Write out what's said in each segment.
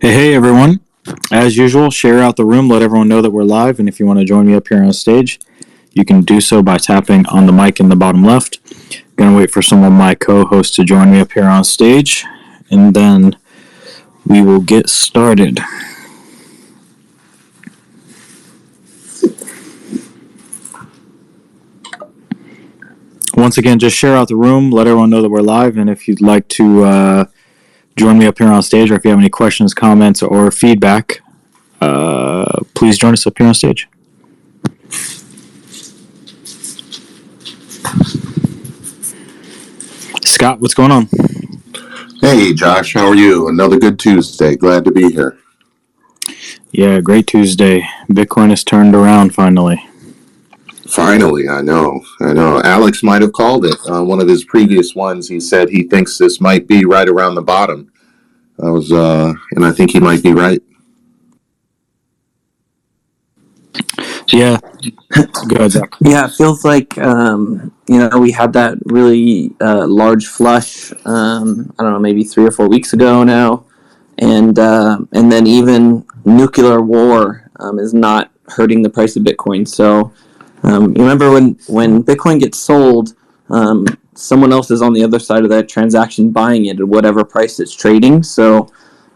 Hey everyone. As usual, share out the room, let everyone know that we're live, and if you want to join me up here on stage, you can do so by tapping on the mic in the bottom left. Gonna wait for some of my co-hosts to join me up here on stage, and then we will get started. Once again, just share out the room, let everyone know that we're live, and if you'd like to join me up here on stage, or if you have any questions, comments, or feedback, please join us up here on stage. Scott, what's going on? Hey, Josh, how are you? Another good Tuesday. Glad to be here. Yeah, great Tuesday. Bitcoin has turned around finally. Finally, I know. Alex might have called it. One of his previous ones, he said he thinks this might be right around the bottom. And I think he might be right. Yeah, go ahead, Zach. Yeah, it feels like we had that really large flush. I don't know, maybe 3 or 4 weeks ago now, and then even nuclear war is not hurting the price of Bitcoin. So you remember when Bitcoin gets sold, someone else is on the other side of that transaction buying it at whatever price it's trading. So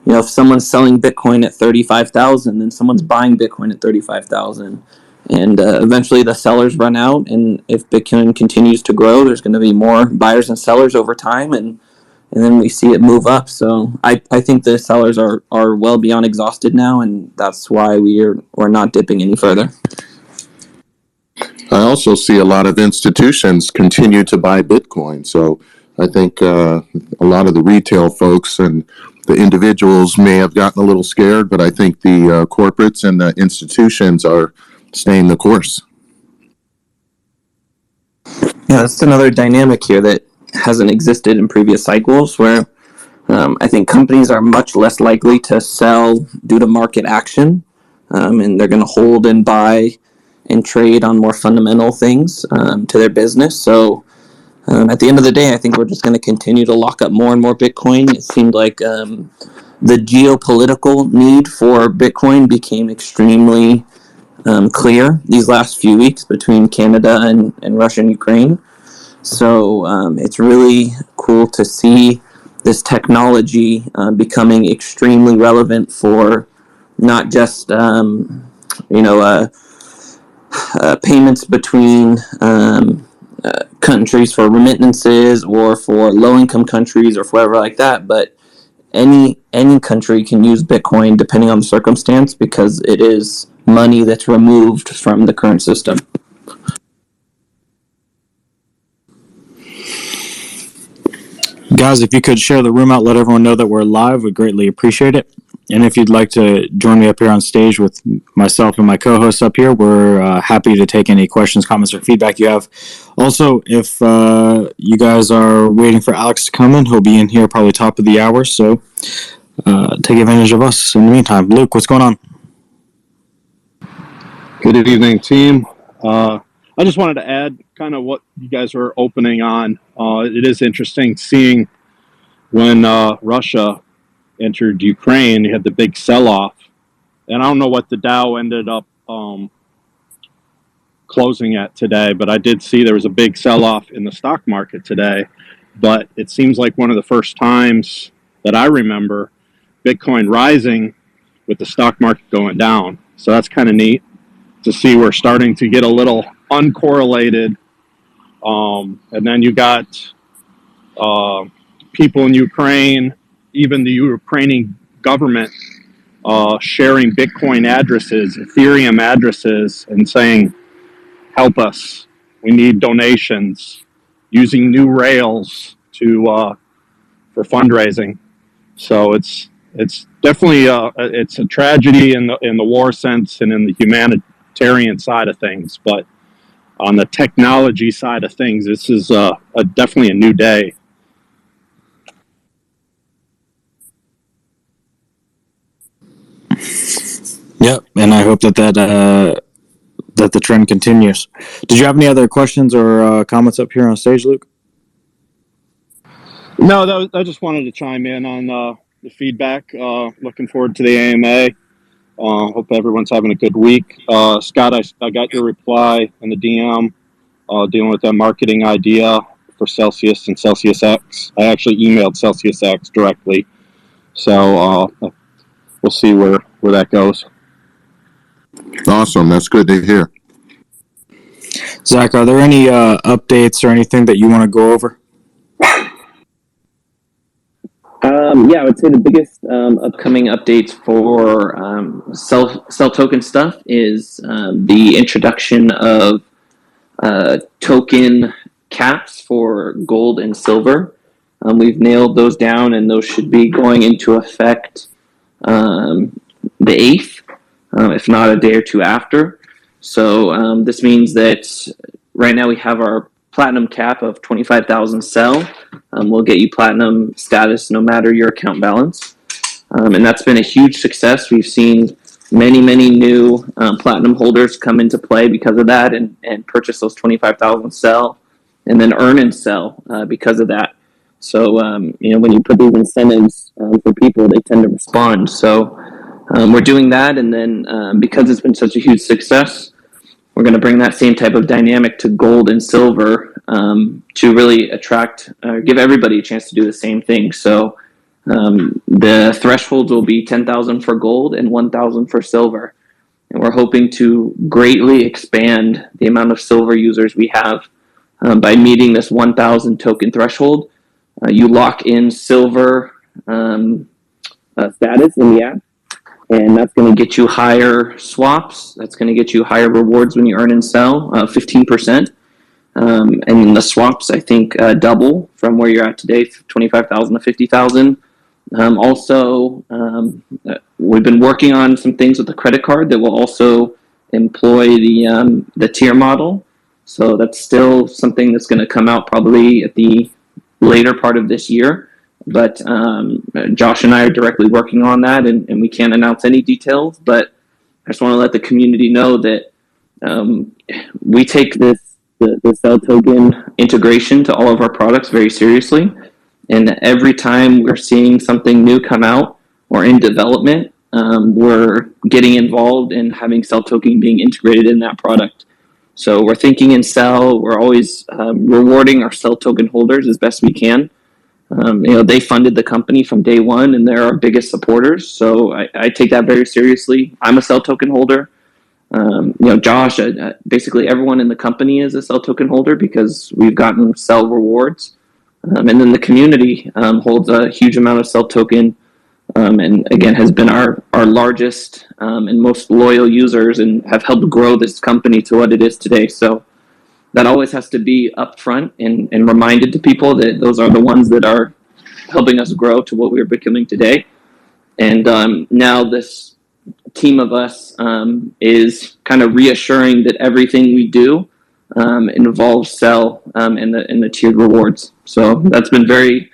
if someone's selling Bitcoin at 35,000, then someone's buying Bitcoin at 35,000. And eventually the sellers run out, and if Bitcoin continues to grow, there's going to be more buyers and sellers over time, and then we see it move up. So I think the sellers are well beyond exhausted now, and that's why we're not dipping any further. I also see a lot of institutions continue to buy Bitcoin. So I think a lot of the retail folks and the individuals may have gotten a little scared, but I think the corporates and the institutions are staying the course. Yeah, that's another dynamic here that hasn't existed in previous cycles, where I think companies are much less likely to sell due to market action, and they're going to hold and buy and trade on more fundamental things to their business. So at the end of the day, I think we're just going to continue to lock up more and more Bitcoin. It seemed like the geopolitical need for Bitcoin became extremely clear these last few weeks between Canada and Russia and Ukraine. So it's really cool to see this technology becoming extremely relevant for not just payments between countries for remittances or for low-income countries or whatever like that, but any country can use Bitcoin depending on the circumstance, because it is money that's removed from the current system. Guys, if you could share the room out, let everyone know that we're live, we'd greatly appreciate it. And if you'd like to join me up here on stage with myself and my co-hosts up here, we're happy to take any questions, comments, or feedback you have. Also, if you guys are waiting for Alex to come in, he'll be in here probably top of the hour, so take advantage of us in the meantime. Luke, what's going on? Good evening, team. I just wanted to add kind of what you guys are opening on. It is interesting seeing when Russia entered Ukraine, you had the big sell-off. And I don't know what the Dow ended up closing at today, but I did see there was a big sell-off in the stock market today. But it seems like one of the first times that I remember Bitcoin rising with the stock market going down. So that's kind of neat to see we're starting to get a little uncorrelated. And then you got people in Ukraine, even the Ukrainian government sharing Bitcoin addresses, Ethereum addresses, and saying, help us, we need donations, using new rails for fundraising. So it's definitely it's a tragedy in the war sense and in the humanitarian side of things, but on the technology side of things, this is definitely a new day. Yep, and I hope that the trend continues. Did you have any other questions or comments up here on stage, Luke? No, I just wanted to chime in on the feedback. Looking forward to the AMA. Hope everyone's having a good week. Scott, I got your reply in the DM dealing with that marketing idea for Celsius and CelsiusX. I actually emailed CelsiusX directly. So we'll see where that goes. Awesome. That's good to hear. Zach, are there any updates or anything that you want to go over? Yeah, I would say the biggest upcoming updates for cell token stuff is the introduction of token caps for gold and silver. We've nailed those down, and those should be going into effect the 8th, if not a day or two after. So this means that right now we have our platinum cap of 25,000 CEL. We'll get you platinum status no matter your account balance. And that's been a huge success. We've seen many new platinum holders come into play because of that and purchase those 25,000 CEL and then earn in CEL because of that. So, when you put these incentives for people, they tend to respond. So we're doing that. And then because it's been such a huge success, we're going to bring that same type of dynamic to gold and silver to really attract, give everybody a chance to do the same thing. So the thresholds will be 10,000 for gold and 1,000 for silver. And we're hoping to greatly expand the amount of silver users we have by meeting this 1,000 token threshold. You lock in silver status in the app, and that's going to get you higher swaps. That's going to get you higher rewards when you earn and sell, 15%. And the swaps, I think, double from where you're at today, 25,000 to 50,000. We've been working on some things with the credit card that will also employ the tier model. So that's still something that's going to come out probably at the later part of this year. But Josh and I are directly working on that, and we can't announce any details. But I just want to let the community know that we take the CEL token integration to all of our products very seriously. And every time we're seeing something new come out or in development, we're getting involved in having CEL token being integrated in that product. So we're thinking in CEL. We're always rewarding our CEL token holders as best we can. They funded the company from day one, and they're our biggest supporters. So I take that very seriously. I'm a CEL token holder. Josh, basically everyone in the company is a CEL token holder because we've gotten CEL rewards. And then the community holds a huge amount of CEL token, and again has been our largest and most loyal users, and have helped grow this company to what it is today. So that always has to be upfront and reminded to people that those are the ones that are helping us grow to what we're becoming today. And now this team of us is kind of reassuring that everything we do involves CEL and the tiered rewards. So that's been very,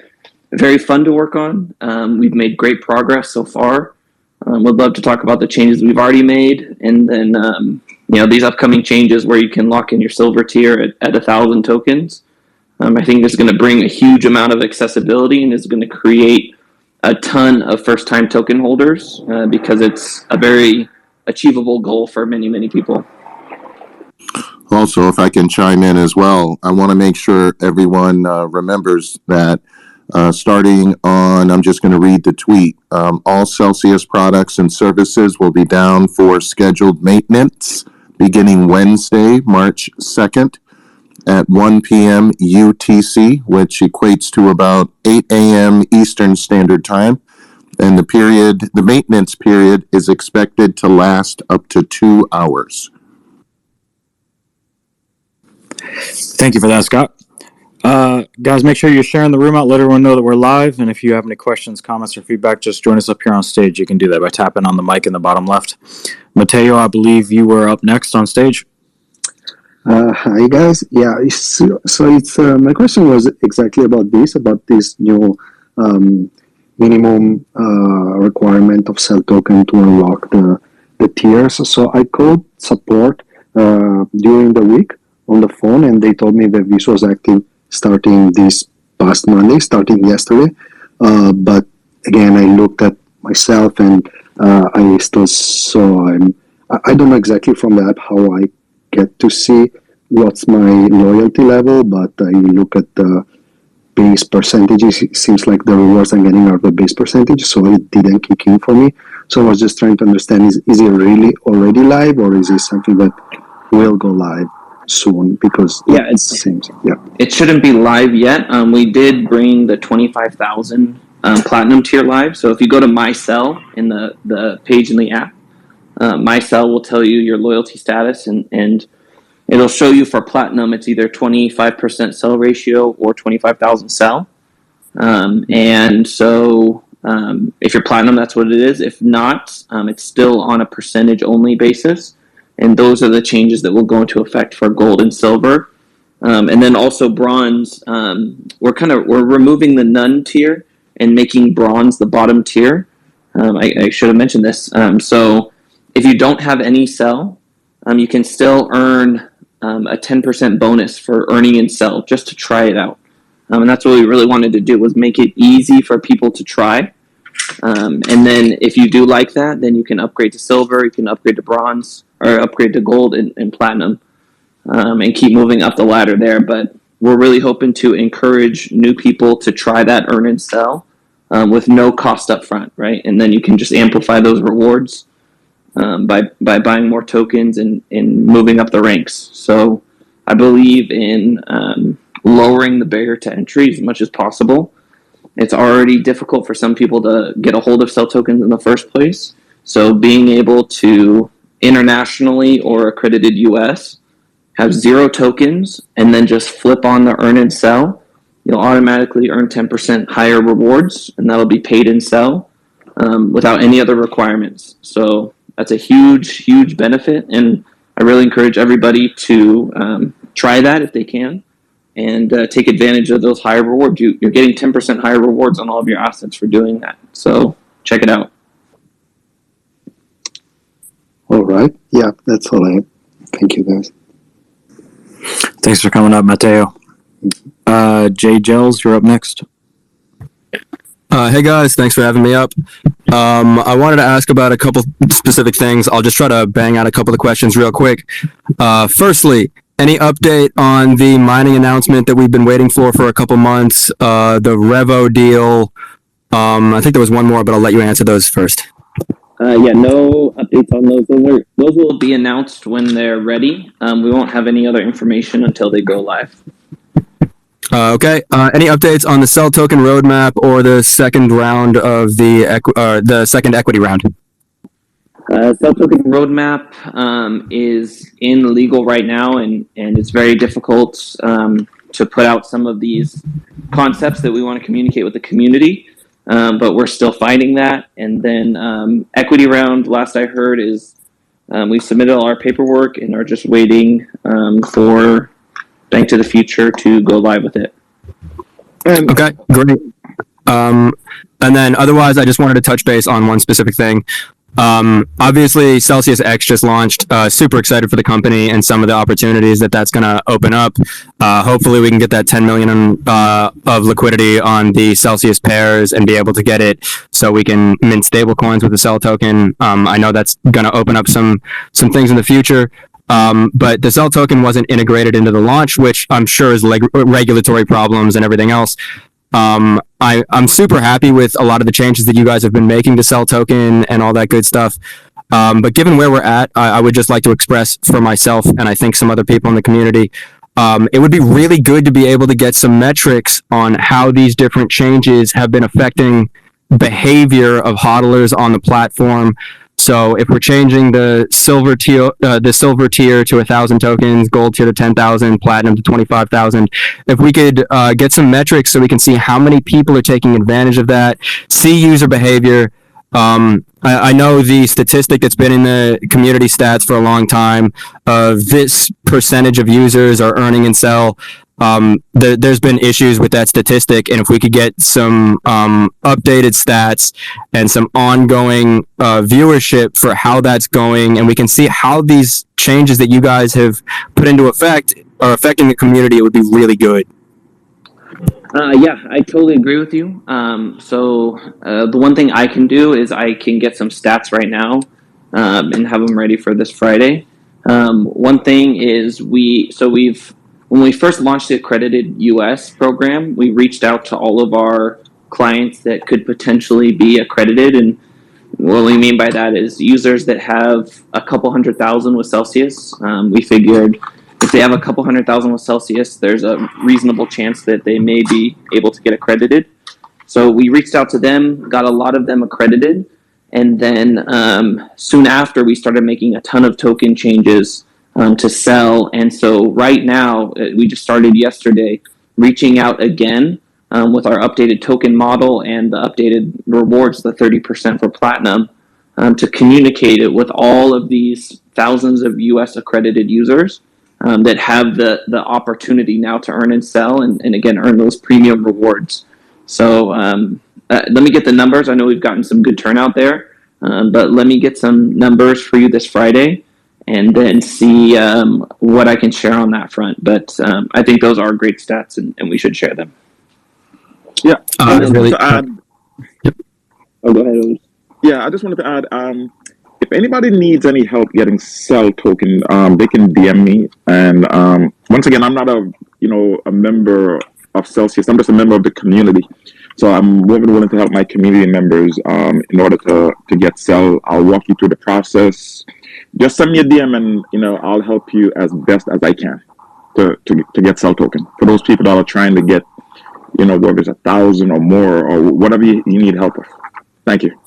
very fun to work on. We've made great progress so far. Would love to talk about the changes we've already made, and then these upcoming changes where you can lock in your silver tier at 1,000 tokens. I think this is going to bring a huge amount of accessibility and is going to create a ton of first-time token holders because it's a very achievable goal for many people. Also, if I can chime in as well, I want to make sure everyone remembers that starting on, I'm just going to read the tweet, all Celsius products and services will be down for scheduled maintenance beginning Wednesday, March 2nd at 1 p.m. UTC, which equates to about 8 a.m. Eastern Standard Time. And the maintenance period is expected to last up to 2 hours. Thank you for that, Scott. Guys, make sure you're sharing the room out. Let everyone know that we're live. And if you have any questions, comments, or feedback, just join us up here on stage. You can do that by tapping on the mic in the bottom left. Mateo, I believe you were up next on stage. Hi, guys. Yeah, so it's my question was exactly about this new minimum requirement of CEL token to unlock the tiers. So I called support during the week on the phone, and they told me that this was active starting this past Monday, starting yesterday. But again, I looked at myself and I still saw I don't know exactly from the app how I get to see what's my loyalty level, but I look at the base percentages. It seems like the rewards I'm getting are the base percentage, so it didn't kick in for me. So I was just trying to understand, is it really already live, or is it something that will go live soon? Because it seems, it shouldn't be live yet. We did bring the 25,000 platinum tier live. So if you go to my CEL in the page in the app, my CEL will tell you your loyalty status, and it'll show you for platinum it's either 25% CEL ratio or 25,000 CEL. And so if you're platinum, that's what it is. If not, it's still on a percentage only basis. And those are the changes that will go into effect for gold and silver. And then also bronze, we're removing the none tier and making bronze the bottom tier. I should have mentioned this. So if you don't have any CEL, you can still earn a 10% bonus for earning in CEL just to try it out. And that's what we really wanted to do, was make it easy for people to try. And then if you do like that, then you can upgrade to silver, you can upgrade to bronze, or upgrade to gold and platinum, and keep moving up the ladder there. But we're really hoping to encourage new people to try that earn and sell with no cost up front, right? And then you can just amplify those rewards by buying more tokens and moving up the ranks. So I believe in lowering the barrier to entry as much as possible. It's already difficult for some people to get a hold of CEL tokens in the first place. So being able to internationally or accredited US have 0 tokens and then just flip on the earn and sell, you'll automatically earn 10% higher rewards, and that'll be paid in CEL without any other requirements. So that's a huge, huge benefit, and I really encourage everybody to try that if they can, and take advantage of those higher rewards. You're getting 10% higher rewards on all of your assets for doing that. So check it out. all right. Yeah, that's all I have. Thank you, guys. Thanks for coming up, Matteo. Jay Gels, you're up next. Hey guys, thanks for having me up. I wanted to ask about a couple specific things. I'll just try to bang out a couple of questions real quick. Firstly, any update on the mining announcement that we've been waiting for a couple months? The REVO deal. I think there was one more, but I'll let you answer those first. No updates on those. Those will be announced when they're ready. We won't have any other information until they go live. Okay. Any updates on the CEL token roadmap or the second round of the second equity round? CEL token roadmap is in legal right now, and it's very difficult to put out some of these concepts that we want to communicate with the community. But we're still fighting that. And then equity round, last I heard, is we submitted all our paperwork and are just waiting for Bank to the Future to go live with it. Okay, great. And then otherwise, I just wanted to touch base on one specific thing. Obviously, CelsiusX just launched. Super excited for the company and some of the opportunities that's going to open up. Hopefully, we can get that 10 million of liquidity on the Celsius pairs and be able to get it so we can mint stable coins with the CEL token. I know that's going to open up some things in the future. But the CEL token wasn't integrated into the launch, which I'm sure is regulatory problems and everything else. I'm super happy with a lot of the changes that you guys have been making to CEL token and all that good stuff. But given where we're at, I would just like to express for myself, and I think some other people in the community, it would be really good to be able to get some metrics on how these different changes have been affecting behavior of hodlers on the platform. So if we're changing the silver tier to 1,000 tokens, gold tier to 10,000, platinum to 25,000, if we could get some metrics so we can see how many people are taking advantage of that, see user behavior. I know the statistic that's been in the community stats for a long time of this percentage of users are earning in CEL. There's been issues with that statistic, and if we could get some updated stats and some ongoing viewership for how that's going, and we can see how these changes that you guys have put into effect are affecting the community, it would be really good. Yeah, I totally agree with you. The one thing I can do is I can get some stats right now and have them ready for this Friday. One thing is when we first launched the accredited US program, we reached out to all of our clients that could potentially be accredited. And what we mean by that is users that have a couple 100,000 with Celsius. We figured if they have a couple 100,000 with Celsius, there's a reasonable chance that they may be able to get accredited. So we reached out to them, got a lot of them accredited, and then soon after we started making a ton of token changes to CEL. And so right now, we just started yesterday reaching out again with our updated token model and the updated rewards, the 30% for platinum, to communicate it with all of these thousands of US accredited users that have the opportunity now to earn and sell and again earn those premium rewards. So let me get the numbers. I know we've gotten some good turnout there, but let me get some numbers for you this Friday and then see what I can share on that front. But I think those are great stats and we should share them. Yeah. Really, to add, Oh, go ahead, Otis. yeah, I just wanted to add, if anybody needs any help getting CEL token, they can DM me. And once again, I'm not a member of Celsius. I'm just a member of the community. So I'm more than willing to help my community members in order to get CEL. I'll walk you through the process. Just send me a DM and I'll help you as best as I can to get CEL token. For those people that are trying to get whether it's 1,000 or more or whatever you need help with. Thank you.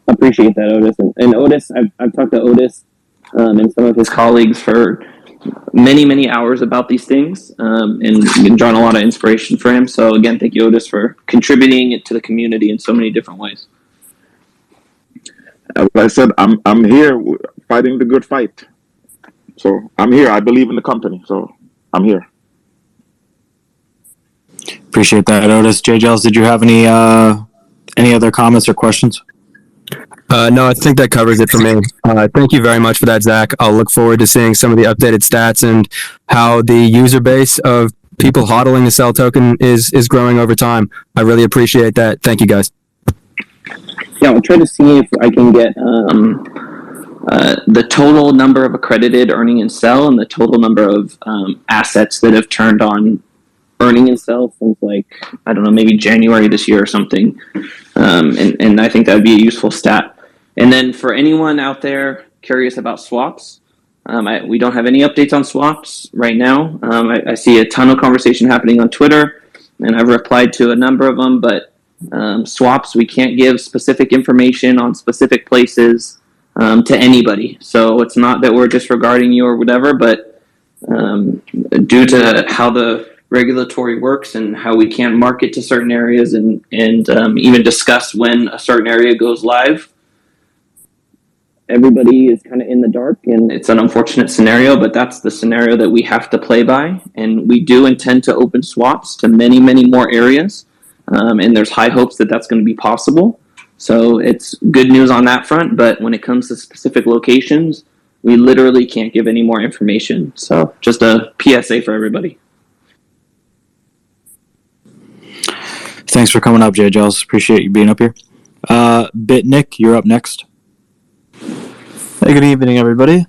Appreciate that, Otis. And Otis, I've talked to Otis and some of his colleagues for many hours about these things and drawn a lot of inspiration for him. So again, thank you, Otis, for contributing to the community in so many different ways. As I said, I'm here fighting the good fight. So I'm here. I believe in the company. So I'm here. Appreciate that, Otis. JJLs, did you have any other comments or questions? No, I think that covers it for me. Thank you very much for that, Zach. I'll look forward to seeing some of the updated stats and how the user base of people hodling the CEL token is growing over time. I really appreciate that. Thank you, guys. Yeah, I'll try to see if I can get the total number of accredited earning and CEL and the total number of assets that have turned on earning and CEL since maybe January this year or something. And I think that would be a useful stat. And then for anyone out there curious about swaps, we don't have any updates on swaps right now. I see a ton of conversation happening on Twitter, and I've replied to a number of them, but swaps, we can't give specific information on specific places to anybody. So it's not that we're disregarding you or whatever, but due to how the regulatory works and how we can't market to certain areas and even discuss when a certain area goes live, everybody is kind of in the dark, and it's an unfortunate scenario, but that's the scenario that we have to play by. And we do intend to open swaps to many more areas, and there's high hopes that that's going to be possible. So it's good news on that front, but when it comes to specific locations, we literally can't give any more information. So just a PSA for everybody. Thanks for coming up, JJLs. Appreciate you being up here. Nick, you're up next. Hey, good evening, everybody.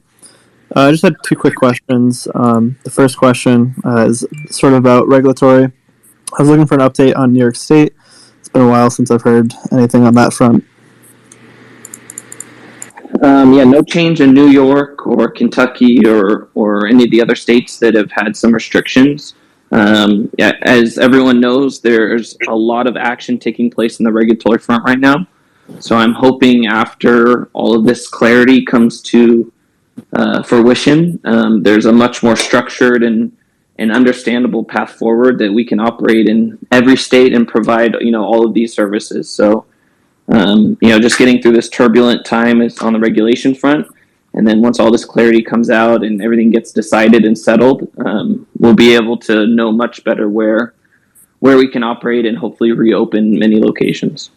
I just had two quick questions. The first question is sort of about regulatory. I was looking for an update on New York State. It's been a while since I've heard anything on that front. No change in New York or Kentucky or any of the other states that have had some restrictions. As everyone knows, there's a lot of action taking place in the regulatory front right now. So I'm hoping after all of this clarity comes to fruition, there's a much more structured and understandable path forward that we can operate in every state and provide, all of these services. So, just getting through this turbulent time is on the regulation front. And then once all this clarity comes out and everything gets decided and settled, we'll be able to know much better where we can operate and hopefully reopen many locations.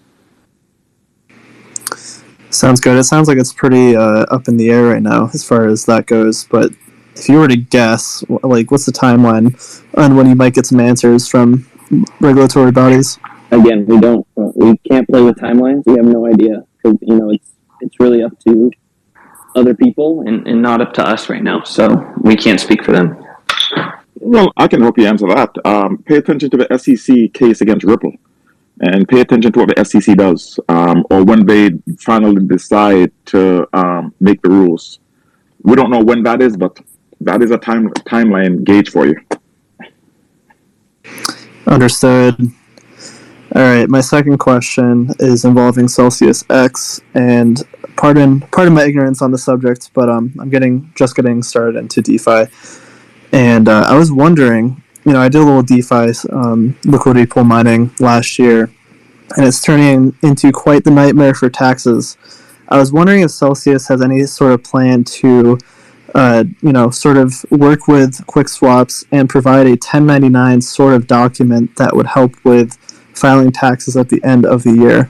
Sounds good. It sounds like it's pretty up in the air right now as far as that goes. But if you were to guess, what's the timeline on when you might get some answers from regulatory bodies? Again, we can't play with timelines. We have no idea. It's really up to other people and not up to us right now. So we can't speak for them. Well, I can help you answer that. Pay attention to the SEC case against Ripple, and pay attention to what the SEC does, or when they finally decide to make the rules. We don't know when that is, but that is a timeline gauge for you. Understood. All right, my second question is involving CelsiusX, and pardon my ignorance on the subject, but I'm just getting started into DeFi, and I was wondering, I did a little DeFi liquidity pool mining last year, and it's turning into quite the nightmare for taxes. I was wondering if Celsius has any sort of plan to sort of work with quick swaps and provide a 1099 sort of document that would help with filing taxes at the end of the year.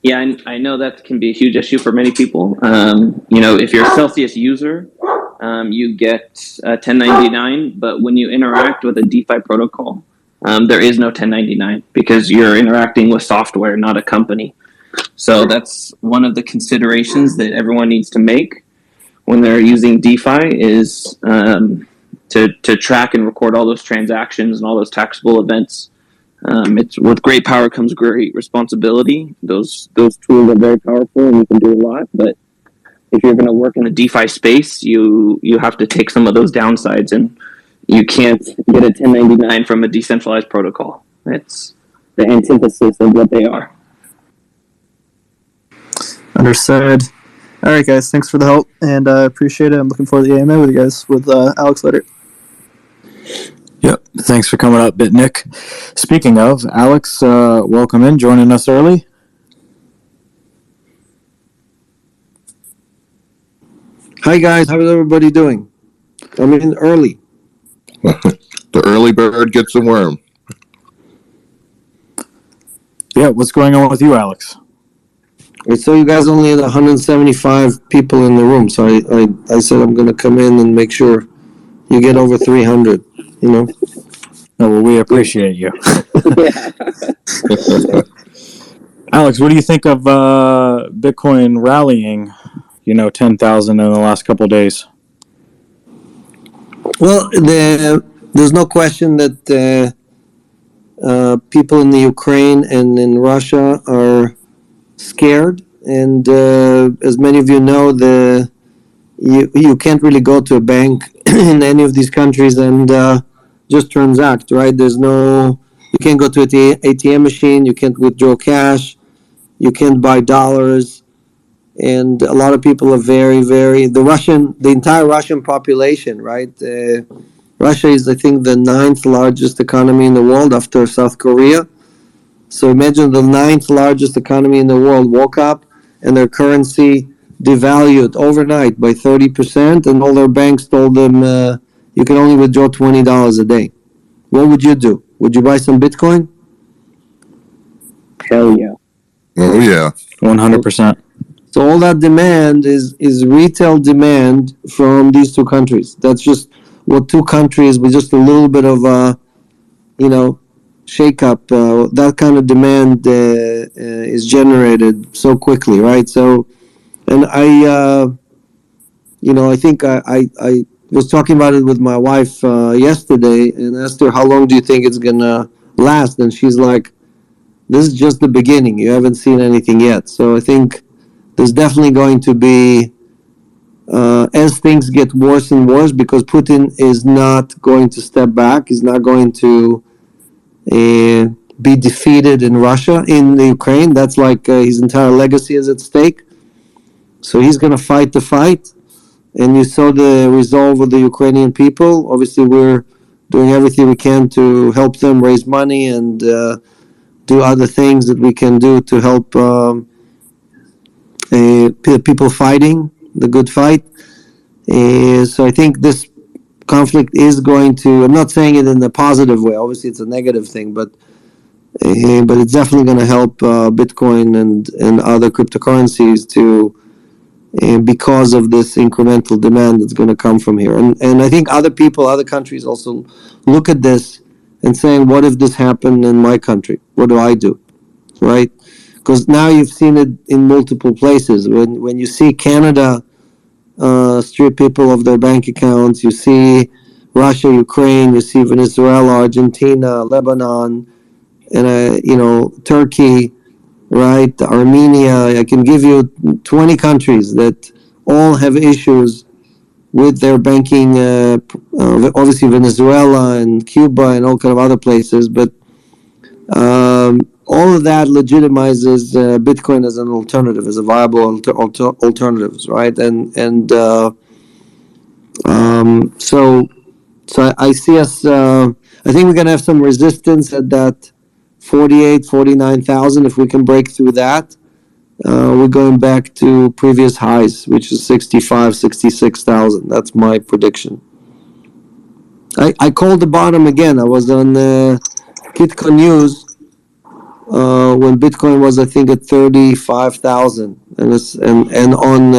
Yeah, I know that can be a huge issue for many people. If you're a Celsius user, you get 1099, but when you interact with a DeFi protocol, there is no 1099 because you're interacting with software, not a company. So that's one of the considerations that everyone needs to make when they're using DeFi is to track and record all those transactions and all those taxable events. It's with great power comes great responsibility. Those tools are very powerful and you can do a lot. But if you're going to work in the DeFi space, you have to take some of those downsides, and you can't get a 1099 from a decentralized protocol. It's the antithesis of what they are. Understood. All right, guys. Thanks for the help, and I appreciate it. I'm looking forward to the AMA with you guys, with Alex later. Yep. Thanks for coming up, Bitnick. Speaking of, Alex, welcome in, joining us early. Hi, guys. How's everybody doing? I'm in early. The early bird gets the worm. Yeah, what's going on with you, Alex? I saw you guys only had 175 people in the room, so I said I'm going to come in and make sure you get over 300, Oh, well, we appreciate you. Alex, what do you think of Bitcoin rallying, 10,000 in the last couple of days? Well, there's no question that people in the Ukraine and in Russia are scared, and as many of you know, you can't really go to a bank in any of these countries and just transact, right? You can't go to an ATM machine, you can't withdraw cash, you can't buy dollars, and a lot of people are very, very, the entire Russian population, right? Russia is, I think, the 9th largest economy in the world after South Korea. So imagine the 9th largest economy in the world woke up and their currency devalued overnight by 30%, and all their banks told them you can only withdraw $20 a day. What would you do? Would you buy some Bitcoin? Hell yeah. Oh, yeah. 100%. So all that demand is retail demand from these two countries. That's just what two countries with just a little bit of shake up, that kind of demand is generated so quickly, right? So, and I think I was talking about it with my wife yesterday and asked her, how long do you think it's going to last? And she's like, this is just the beginning. You haven't seen anything yet. So I think there's definitely going to be, as things get worse and worse, because Putin is not going to step back. He's not going to be defeated in Russia, in the Ukraine. That's like his entire legacy is at stake. So he's going to fight the fight. And you saw the resolve of the Ukrainian people. Obviously, we're doing everything we can to help them raise money and do other things that we can do to help people fighting the good fight. So I think this conflict is going to, I'm not saying it in a positive way, obviously it's a negative thing, but it's definitely going to help Bitcoin and other cryptocurrencies to because of this incremental demand that's going to come from here. And I think other people, other countries also look at this and saying, what if this happened in my country? What do I do? Right? Because now you've seen it in multiple places. When you see Canada strip people of their bank accounts, you see Russia, Ukraine, you see Venezuela, Argentina, Lebanon, and Turkey, right? Armenia. I can give you 20 countries that all have issues with their banking. Obviously, Venezuela and Cuba and all kind of other places, but all of that legitimizes Bitcoin as an alternative, as a viable alternatives, right? So I see us. I think we're going to have some resistance at that 49,000. If we can break through that, we're going back to previous highs, which is 66,000. That's my prediction. I called the bottom again. I was on Kitco News when Bitcoin was, I think, at 35,000, and on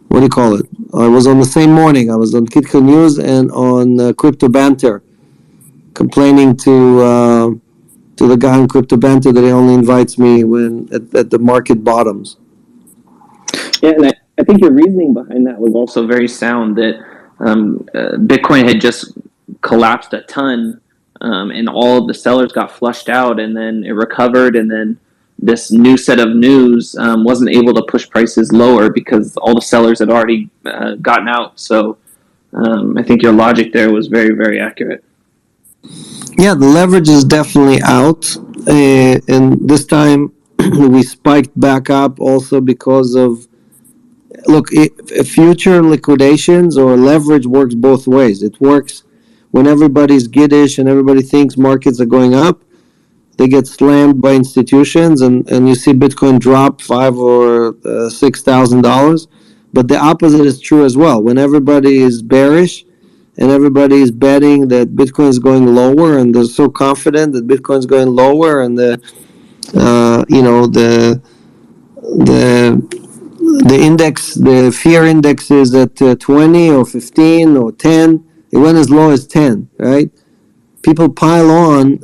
what do you call it? I was on the same morning. I was on Kitco News and on Crypto Banter, complaining to the guy on Crypto Banter that he only invites me when at the market bottoms. Yeah, and I think your reasoning behind that was also very sound. That Bitcoin had just collapsed a ton, and all of the sellers got flushed out, and then it recovered, and then this new set of news wasn't able to push prices lower because all the sellers had already gotten out. So I think your logic there was very, very accurate. Yeah, the leverage is definitely out, and this time we spiked back up also because of, look, future liquidations or leverage works both ways. It works when everybody's giddish and everybody thinks markets are going up. They get slammed by institutions, and you see Bitcoin drop $5,000 or $6,000. But the opposite is true as well. When everybody is bearish and everybody is betting that Bitcoin is going lower, and they're so confident that Bitcoin is going lower, and the index, the fear index is at 20 or 15 or 10. It went as low as 10, right? People pile on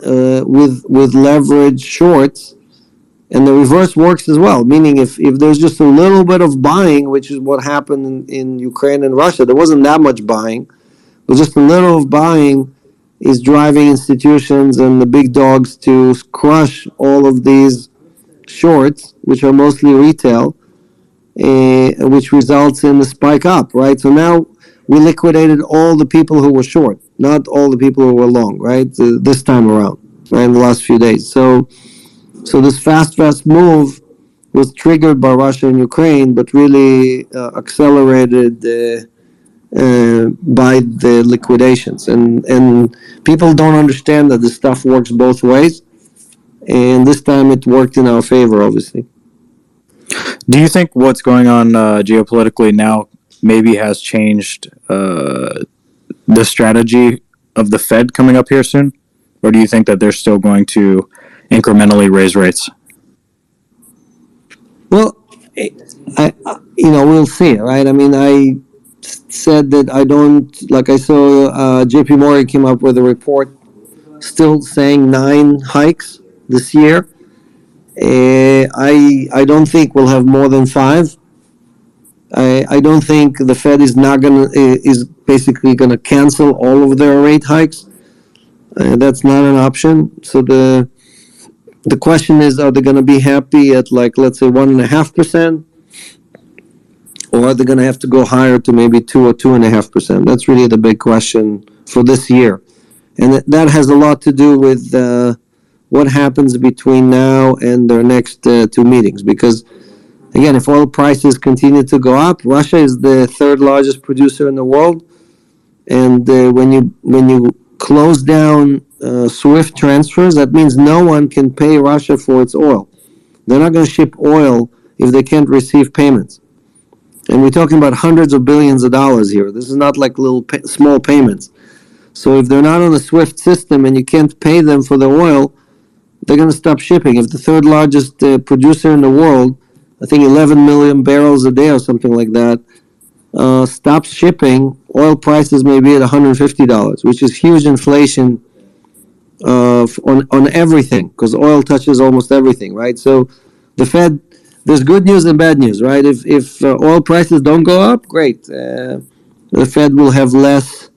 with leverage shorts, and the reverse works as well. Meaning, if there's just a little bit of buying, which is what happened in Ukraine and Russia, there wasn't that much buying, but just a little of buying is driving institutions and the big dogs to crush all of these shorts, which are mostly retail, which results in the spike up, right? So now we liquidated all the people who were short, not all the people who were long, right? This time around, right, in the last few days. So this fast move was triggered by Russia and Ukraine, but really accelerated by the liquidations. And people don't understand that this stuff works both ways. And this time it worked in our favor, obviously. Do you think what's going on geopolitically now maybe has changed the strategy of the Fed coming up here soon? Or do you think that they're still going to incrementally raise rates? Well, we'll see, right? I mean, I said that I don't, like I saw JP Morgan came up with a report still saying 9 hikes this year. I don't think we'll have more than 5. I don't think the Fed is basically gonna cancel all of their rate hikes. That's not an option. So the question is, are they gonna be happy at, like, let's say 1.5%, or are they gonna have to go higher to maybe 2 or 2.5%? That's really the big question for this year, and that has a lot to do with what happens between now and their next 2 meetings. Because again, if oil prices continue to go up, Russia is the 3rd largest producer in the world, and when you close down SWIFT transfers, that means no one can pay Russia for its oil. They're not going to ship oil if they can't receive payments. And we're talking about hundreds of billions of dollars here. This is not like little small payments. So if they're not on the SWIFT system and you can't pay them for the oil, they're going to stop shipping. If the 3rd largest producer in the world I think 11 million barrels a day or something like that, stops shipping, oil prices may be at $150, which is huge inflation on everything, because oil touches almost everything, right? So the Fed, there's good news and bad news, right? If oil prices don't go up, great. The Fed will have less.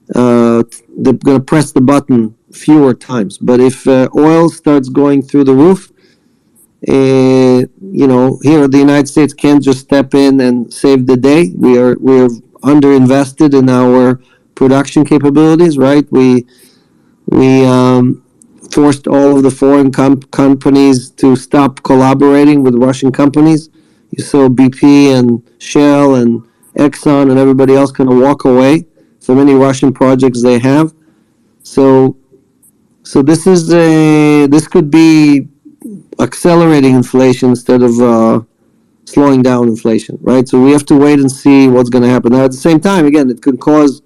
They're going to press the button fewer times. But if oil starts going through the roof, here the United States can't just step in and save the day. We're underinvested in our production capabilities, right? We forced all of the foreign companies to stop collaborating with Russian companies. You saw BP and Shell and Exxon and everybody else kind of walk away from any Russian projects they have. So this could be accelerating inflation instead of slowing down inflation, right? So we have to wait and see what's going to happen. Now, at the same time, again, it could cause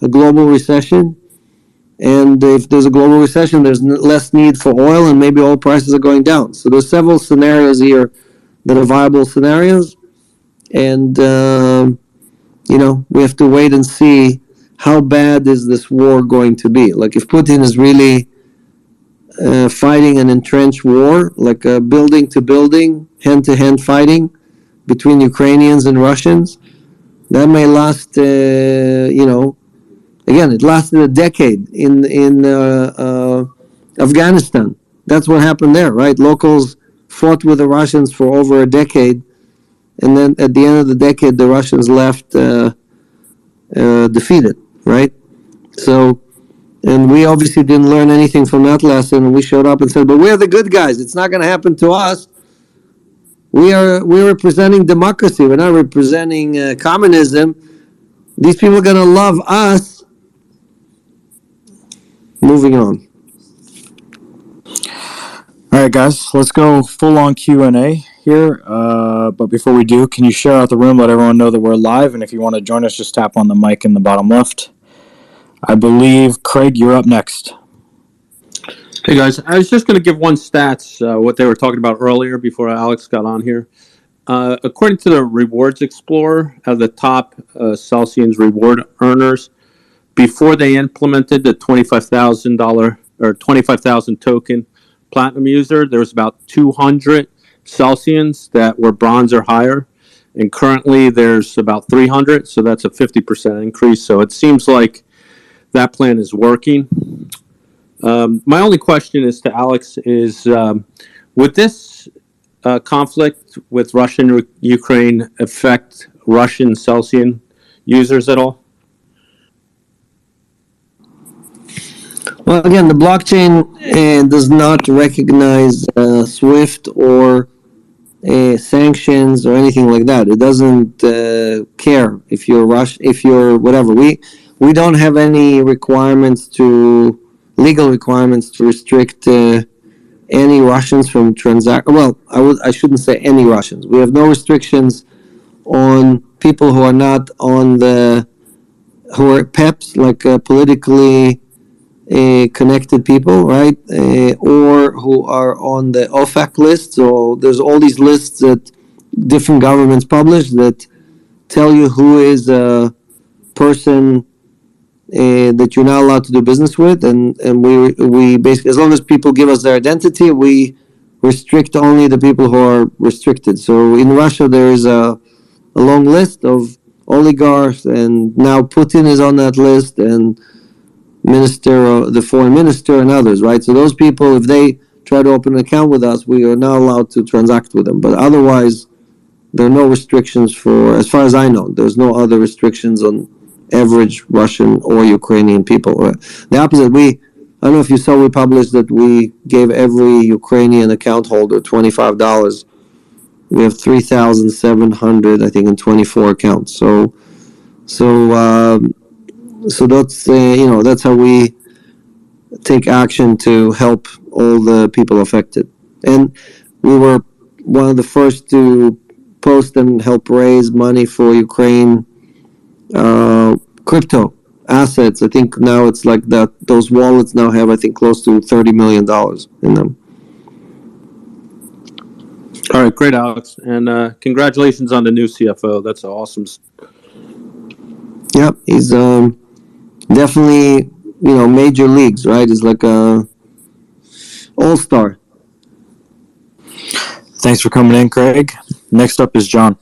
a global recession. And if there's a global recession, there's less need for oil, and maybe oil prices are going down. So there's several scenarios here that are viable scenarios, and we have to wait and see how bad is this war going to be. Like if Putin is really fighting an entrenched war, like a building to building, hand to hand fighting between Ukrainians and Russians, that may last. Again, it lasted a decade in Afghanistan. That's what happened there, right? Locals fought with the Russians for over a decade, and then at the end of the decade, the Russians left defeated, right? So, and we obviously didn't learn anything from that lesson, and we showed up and said, "But we're the good guys. It's not going to happen to us. We're representing democracy. We're not representing communism. These people are going to love us." Moving on. All right, guys, let's go full on Q&A here. But before we do, can you share out the room, let everyone know that we're live, and if you want to join us, just tap on the mic in the bottom left. I believe, Craig, you're up next. Hey guys, I was just going to give one stats, what they were talking about earlier before Alex got on here. According to the Rewards Explorer, of the top Celsius reward earners, before they implemented the $25,000 or 25,000 token platinum user, there was about 200 Celsius that were bronze or higher, and currently there's about 300, so that's a 50% increase. So it seems like that plan is working. My only question is to Alex is, would this conflict with Russia and Ukraine affect Russian Celsius users at all? Well, again, the blockchain does not recognize SWIFT or sanctions or anything like that. It doesn't care if you're if you're whatever. We don't have any legal requirements to restrict any Russians from transact. Well, I shouldn't say any Russians. We have no restrictions on people who are not on who are PEPs, like politically connected people, right? Or who are on the OFAC list. So there's all these lists that different governments publish that tell you who is a person that you're not allowed to do business with, and we basically, as long as people give us their identity, we restrict only the people who are restricted. So in Russia, there is a long list of oligarchs, and now Putin is on that list, and the foreign minister, and others, right? So those people, if they try to open an account with us, we are not allowed to transact with them. But otherwise, there are no restrictions as far as I know, there's no other restrictions on average Russian or Ukrainian people. The opposite, I don't know if you saw, we published that we gave every Ukrainian account holder $25. We have 3,700, I think, in 24 accounts. So that's that's how we take action to help all the people affected. And we were one of the first to post and help raise money for Ukraine crypto assets. I think now it's like that. Those wallets now have, I think, close to $30 million in them. All right, great, Alex, and congratulations on the new CFO. That's awesome. Yep, he's definitely major leagues, right? He's like a all-star. Thanks for coming in, Craig. Next up is John.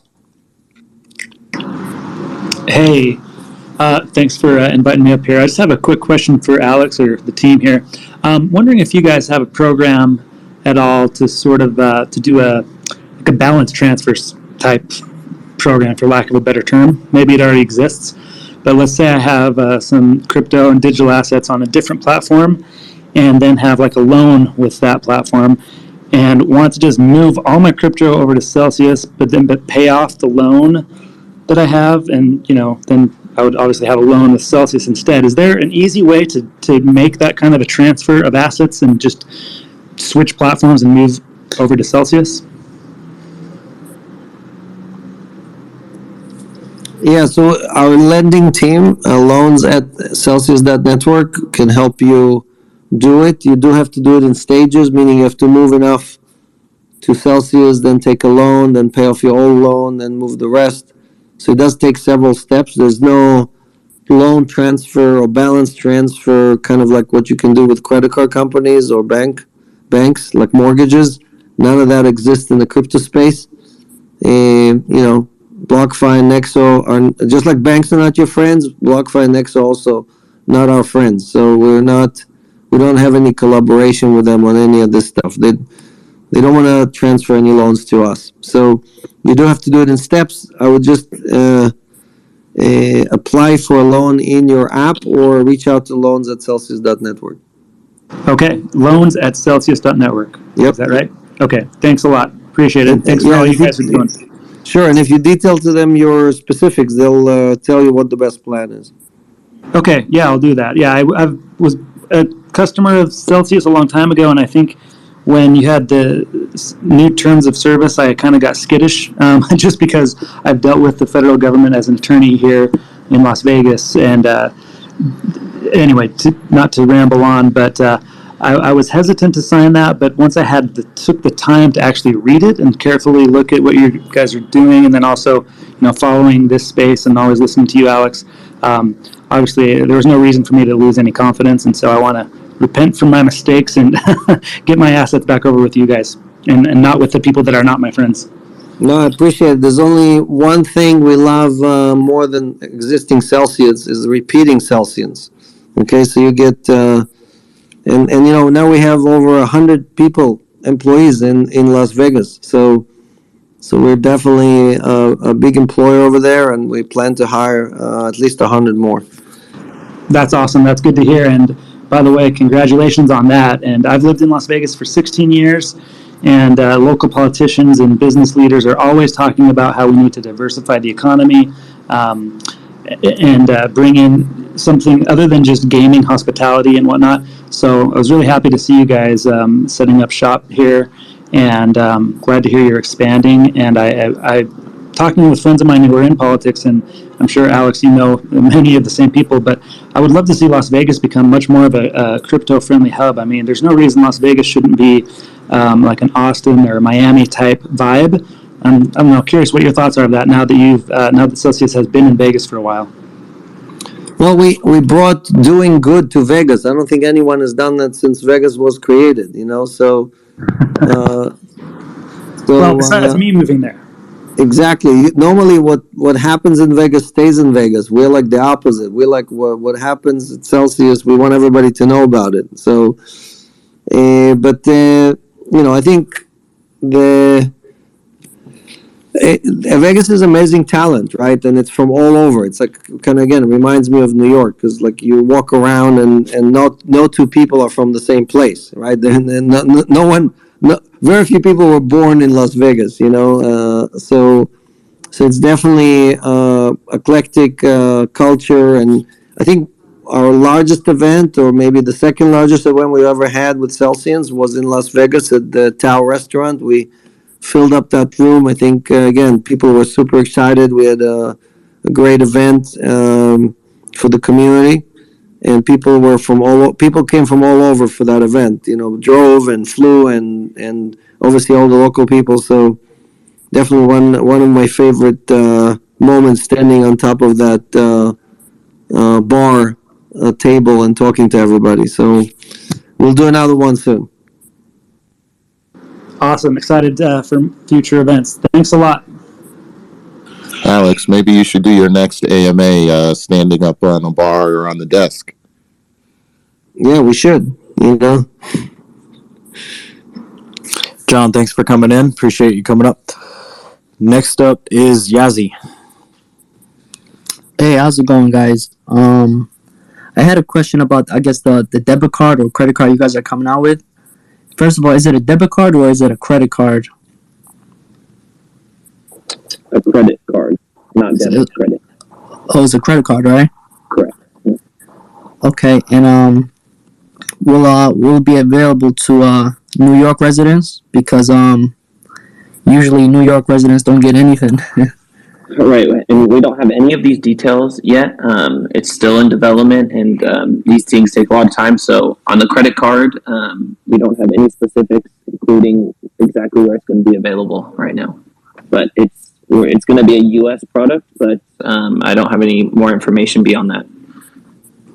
Hey, thanks for inviting me up here. I just have a quick question for Alex or the team here. Wondering if you guys have a program at all to sort of to do a balance transfer type program, for lack of a better term. Maybe it already exists, but let's say I have some crypto and digital assets on a different platform, and then have like a loan with that platform, and want to just move all my crypto over to Celsius, but pay off the loan that I have, and then I would obviously have a loan with Celsius instead. Is there an easy way to make that kind of a transfer of assets and just switch platforms and move over to Celsius? Yeah, so our lending team, loans at Celsius.network, can help you do it. You do have to do it in stages, meaning you have to move enough to Celsius, then take a loan, then pay off your old loan, then move the rest. So it does take several steps. There's no loan transfer or balance transfer, kind of like what you can do with credit card companies or banks, like mortgages. None of that exists in the crypto space. BlockFi and Nexo are just like banks are not your friends. BlockFi and Nexo also not our friends. So we don't have any collaboration with them on any of this stuff. They don't want to transfer any loans to us. So you do have to do it in steps. I would just apply for a loan in your app or reach out to loans at Celsius.network. Okay, loans at Celsius.network. Yep. Is that right? Okay, thanks a lot. Appreciate it. Thanks for all you guys are doing. Sure, and if you detail to them your specifics, they'll tell you what the best plan is. Okay, yeah, I'll do that. Yeah, I was a customer of Celsius a long time ago, and I think when you had the new terms of service, I kind of got skittish, just because I've dealt with the federal government as an attorney here in Las Vegas. And anyway, not to ramble on, but I was hesitant to sign that, but once I took the time to actually read it and carefully look at what you guys are doing, and then also, following this space and always listening to you, Alex, obviously there was no reason for me to lose any confidence, and so I want to repent from my mistakes and get my assets back over with you guys, and not with the people that are not my friends. No, I appreciate it. There's only one thing we love more than existing Celsius is repeating Celsius. Okay, so you get... And now we have over 100 employees in Las Vegas. So we're definitely a big employer over there, and we plan to hire at least 100 more. That's awesome. That's good to hear. And by the way, congratulations on that. And I've lived in Las Vegas for 16 years, and local politicians and business leaders are always talking about how we need to diversify the economy and bring in something other than just gaming, hospitality, and whatnot. So I was really happy to see you guys setting up shop here, and glad to hear you're expanding. And I talking with friends of mine who are in politics, and I'm sure, Alex, you know many of the same people, but I would love to see Las Vegas become much more of a crypto-friendly hub. I mean, there's no reason Las Vegas shouldn't be like an Austin or Miami type vibe. I'm curious what your thoughts are of that now that Celsius has been in Vegas for a while. Well, we brought doing good to Vegas. I don't think anyone has done that since Vegas was created, So well, besides me moving there. Exactly. Normally, what happens in Vegas stays in Vegas. We're like the opposite. We're like what happens at Celsius. We want everybody to know about it. So, I think Vegas is amazing talent, right? And it's from all over. It's like kind of, again, it reminds me of New York, because like you walk around and no two people are from the same place, right? Very few people were born in Las Vegas, so it's definitely eclectic culture. And I think our largest event, or maybe the second largest event we ever had with Celsius, was in Las Vegas at the Tao restaurant. We filled up that room. I think, again, people were super excited. We had a great event for the community, and people came from all over for that event. Drove and flew and oversee all the local people. So definitely one of my favorite moments, standing on top of that bar table and talking to everybody. So we'll do another one soon. Awesome. Excited for future events. Thanks a lot. Alex, maybe you should do your next AMA standing up on a bar or on the desk. Yeah, we should. John, thanks for coming in. Appreciate you coming up. Next up is Yazzie. Hey, how's it going, guys? I had a question about, I guess, the debit card or credit card you guys are coming out with. First of all, is it a debit card or is it a credit card? A credit card, not debit, credit. Oh, it's a credit card, right? Correct. Okay, and will it be available to New York residents? Because usually New York residents don't get anything. Right, and we don't have any of these details yet. It's still in development, and these things take a lot of time. So on the credit card, we don't have any specifics, including exactly where it's going to be available right now. But it's going to be a U.S. product, but I don't have any more information beyond that.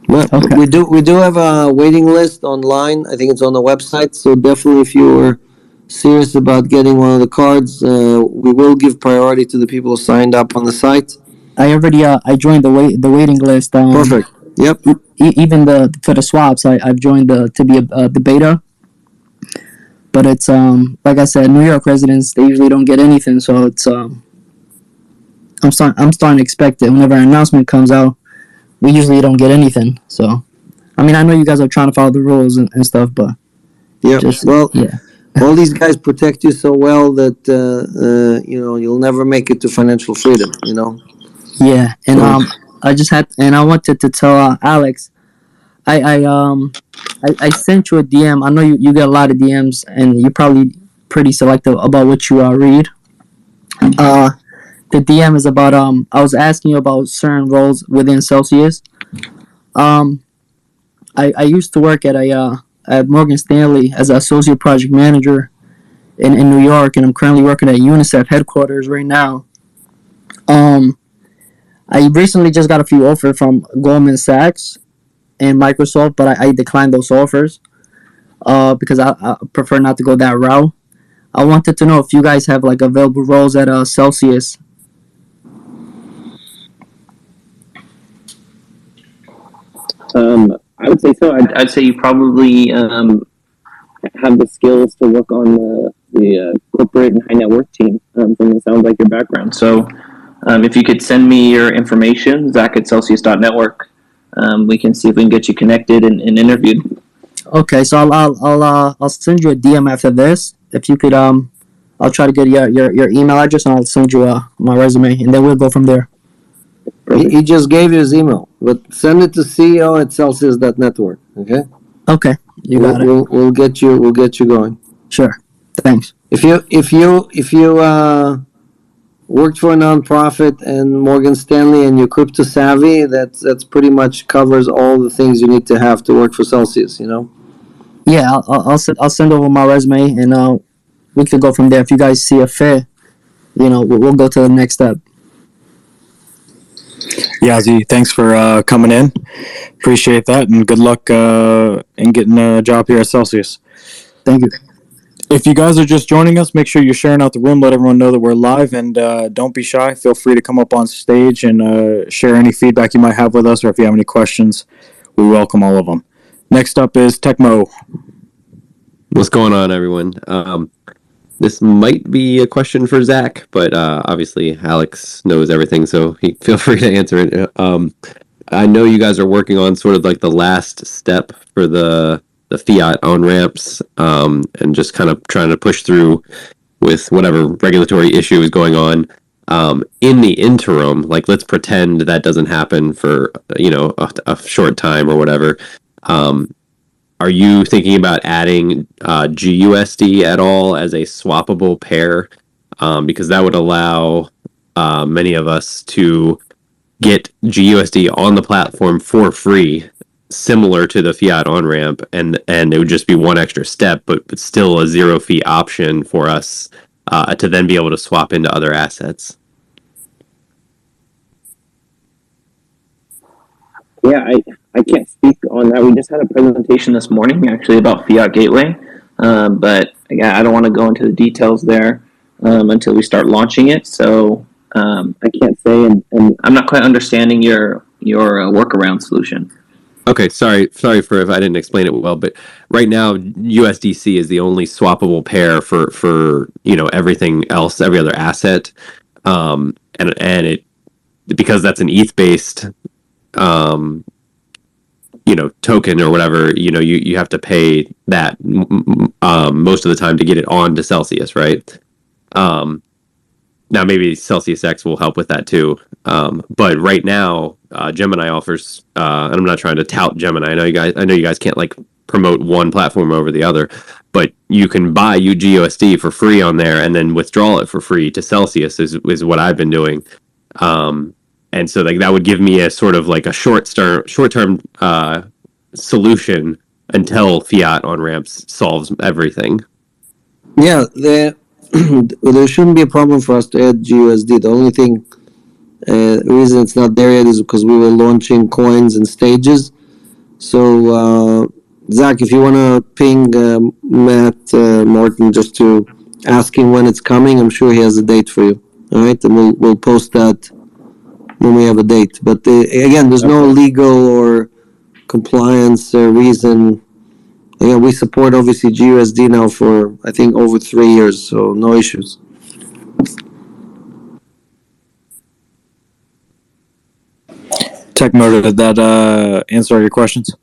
Well, okay. We do have a waiting list online. I think it's on the website. So definitely, if you're serious about getting one of the cards, we will give priority to the people who signed up on the site. I already I joined the waiting list. Perfect. Yep. Even for the swaps, I've joined to be the beta. But it's like I said, New York residents, they usually don't get anything, so it's I'm starting to expect it whenever an announcement comes out. We usually don't get anything. So I mean, I know you guys are trying to follow the rules and stuff, but yeah, yeah. All these guys protect you so well that you'll never make it to financial freedom. Yeah, and I wanted to tell Alex, I sent you a DM. I know you get a lot of DMs, and you're probably pretty selective about what you read. The DM is about I was asking you about certain roles within Celsius. I used to work at Morgan Stanley as an associate project manager in New York, and I'm currently working at UNICEF headquarters right now. I recently just got a few offers from Goldman Sachs and Microsoft, but I declined those offers because I prefer not to go that route. I wanted to know if you guys have like available roles at Celsius. I would say so. I'd say you probably have the skills to work on the corporate and high net worth team from the sounds like your background. So if you could send me your information, Zach@Celsius.network, we can see if we can get you connected and interviewed. Okay, so I'll send you a DM after this. If you could I'll try to get your email address, and I'll send you my resume, and then we'll go from there. He just gave you his email, but send it to CEO@Celsius.network. Okay. Okay, you got it. We'll get you going. Sure. Thanks. If you worked for a nonprofit and Morgan Stanley and you're crypto savvy, that's pretty much covers all the things you need to have to work for Celsius. Yeah, I'll send over my resume, and we could go from there. If you guys see a fit, we'll go to the next step. Yazzie, thanks for coming in. Appreciate that, and good luck in getting a job here at Celsius. Thank you. If you guys are just joining us, make sure you're sharing out the room. Let everyone know that we're live, and don't be shy. Feel free to come up on stage and share any feedback you might have with us, or if you have any questions, we welcome all of them. Next up is Tecmo. What's going on, everyone? This might be a question for Zach, but obviously Alex knows everything, so feel free to answer it. I know you guys are working on sort of like the last step for the fiat on-ramps, and just kind of trying to push through with whatever regulatory issue is going on. In the interim, like let's pretend that doesn't happen for a short time or whatever. Are you thinking about adding GUSD at all as a swappable pair? Because that would allow many of us to get GUSD on the platform for free similar to the fiat on ramp, and it would just be one extra step, but still a zero fee option for us to then be able to swap into other assets. Yeah, I can't speak on that. We just had a presentation this morning actually about Fiat Gateway, but again, I don't want to go into the details there until we start launching it. So I can't say, and I'm not quite understanding your workaround solution. Okay, sorry for if I didn't explain it well, but right now USDC is the only swappable pair for everything else, every other asset, and it, because that's an ETH based token or whatever, you have to pay that most of the time to get it on to Celsius, right? Now maybe CelsiusX will help with that too. But right now, Gemini offers, and I'm not trying to tout Gemini. I know you guys can't like promote one platform over the other, but you can buy UGUSD for free on there and then withdraw it for free to Celsius is what I've been doing. And so like that would give me a sort of like a short term solution until fiat on ramps solves everything. Yeah, there shouldn't be a problem for us to add GUSD. The only thing, reason it's not there yet is because we were launching coins in stages. So, Zach, if you want to ping Matt Morton just to ask him when it's coming, I'm sure he has a date for you. All right, and we'll post that when we have a date. But again, there's no legal or compliance reason. Again, we support obviously GUSD now for I think over 3 years, so no issues. Techmo, did that answer all your questions?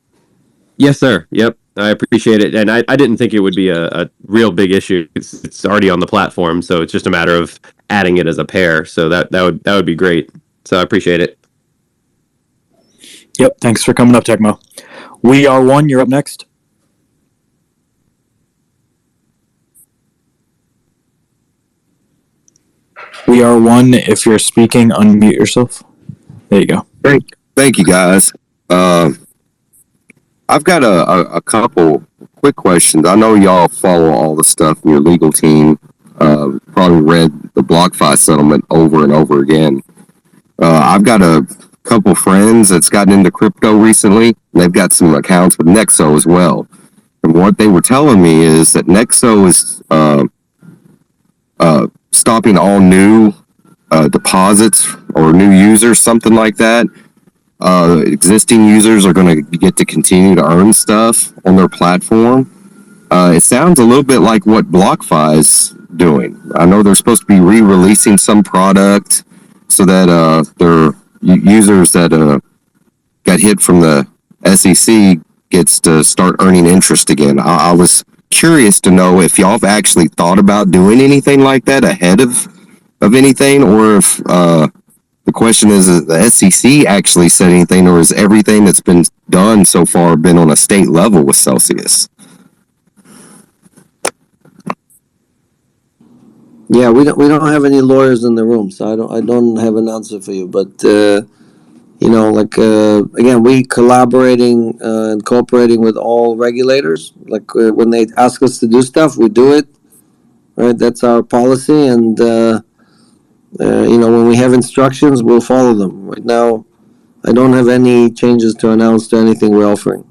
Yes, sir. Yep, I appreciate it, and I didn't think it would be a real big issue. It's already on the platform, so it's just a matter of adding it as a pair. So that would be great. So I appreciate it. Yep, thanks for coming up, Techmo. We Are One, you're up next. We Are One, if you're speaking, unmute yourself. There you go. Thank you, guys. I've got a couple quick questions. I know y'all follow all the stuff in your legal team. Probably read the BlockFi settlement over and over again. I've got a couple friends that's gotten into crypto recently. They've got some accounts with Nexo as well. And what they were telling me is that Nexo is stopping all new deposits or new users, something like that. Existing users are going to get to continue to earn stuff on their platform. It sounds a little bit like what BlockFi is doing. I know they're supposed to be re-releasing some product so that their users that got hit from the SEC gets to start earning interest again. I was curious to know if y'all have actually thought about doing anything like that ahead of anything, or if the question is the SEC actually said anything, or is everything that's been done so far been on a state level with Celsius? Yeah, we don't have any lawyers in the room, so I don't have an answer for you. But again, we collaborating and cooperating with all regulators. Like when they ask us to do stuff, we do it. Right, that's our policy, and when we have instructions, we'll follow them. Right now, I don't have any changes to announce to anything we're offering.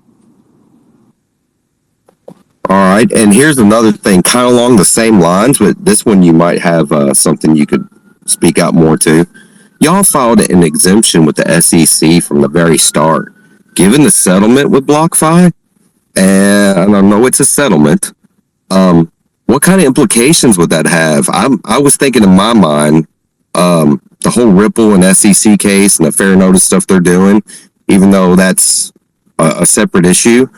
All right, and here's another thing, kind of along the same lines, but this one you might have something you could speak out more to. Y'all filed an exemption with the SEC from the very start. Given the settlement with BlockFi, and I know it's a settlement, what kind of implications would that have? I was thinking in my mind, the whole Ripple and SEC case and the fair notice stuff they're doing, even though that's a separate issue.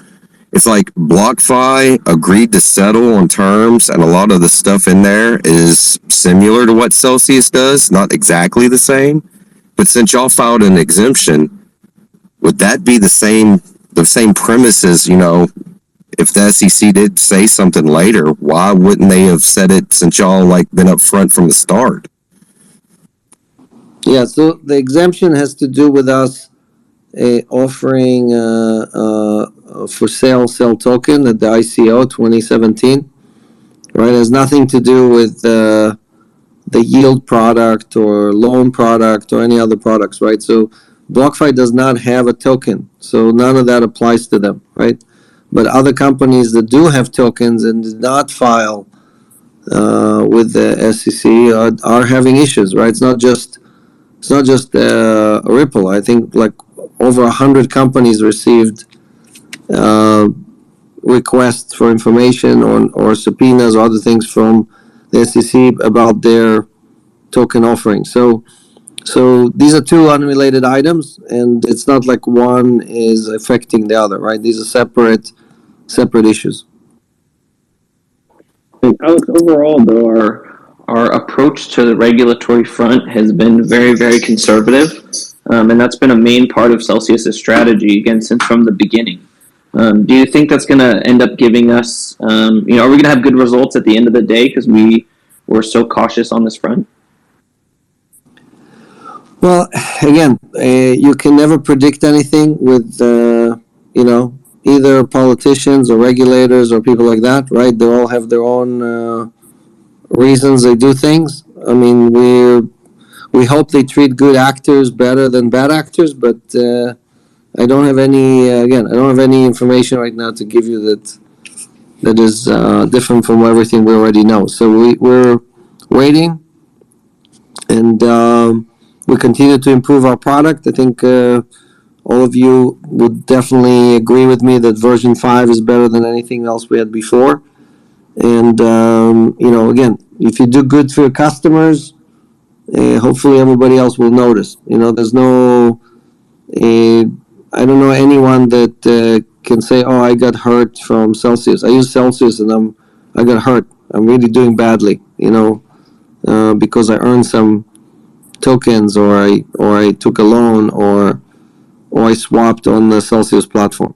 It's like BlockFi agreed to settle on terms, and a lot of the stuff in there is similar to what Celsius does, not exactly the same. But since y'all filed an exemption, would that be the same premises? If the SEC did say something later, why wouldn't they have said it since y'all been up front from the start? Yeah, so the exemption has to do with us offering for sale CEL token at the ICO 2017. Right, it has nothing to do with the yield product or loan product or any other products, right? So BlockFi does not have a token, so none of that applies to them, right? But other companies that do have tokens and did not file with the SEC are having issues, right? It's not just Ripple. I think like over 100 companies received requests for information or subpoenas or other things from the SEC about their token offering. So these are two unrelated items, and it's not like one is affecting the other, right? These are separate issues. Alex, overall, though, our approach to the regulatory front has been very, very conservative, and that's been a main part of Celsius's strategy, again, since from the beginning. Do you think that's going to end up giving us, are we going to have good results at the end of the day because we were so cautious on this front? Well, again, you can never predict anything with, either politicians or regulators or people like that, right? They all have their own reasons they do things. I mean, we hope they treat good actors better than bad actors, but I don't have any information right now to give you that is different from everything we already know. So we're waiting, and we continue to improve our product. I think all of you would definitely agree with me that version 5 is better than anything else we had before. And, again, if you do good for your customers, hopefully everybody else will notice. There's no, I don't know anyone that can say, oh, I got hurt from Celsius. I use Celsius and I got hurt. I'm really doing badly, because I earned some tokens or I took a loan or I swapped on the Celsius platform.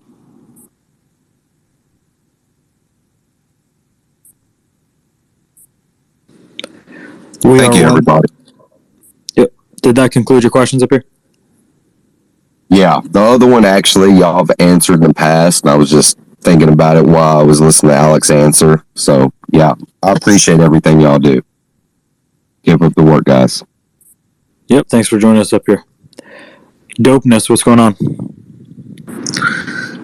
Thank you, everybody. Yep. Did that conclude your questions up here? Yeah, the other one actually y'all have answered in the past, and I was just thinking about it while I was listening to Alex answer. So, yeah, I appreciate everything y'all do. Keep up the work, guys. Yep, thanks for joining us up here. Dopeness, what's going on?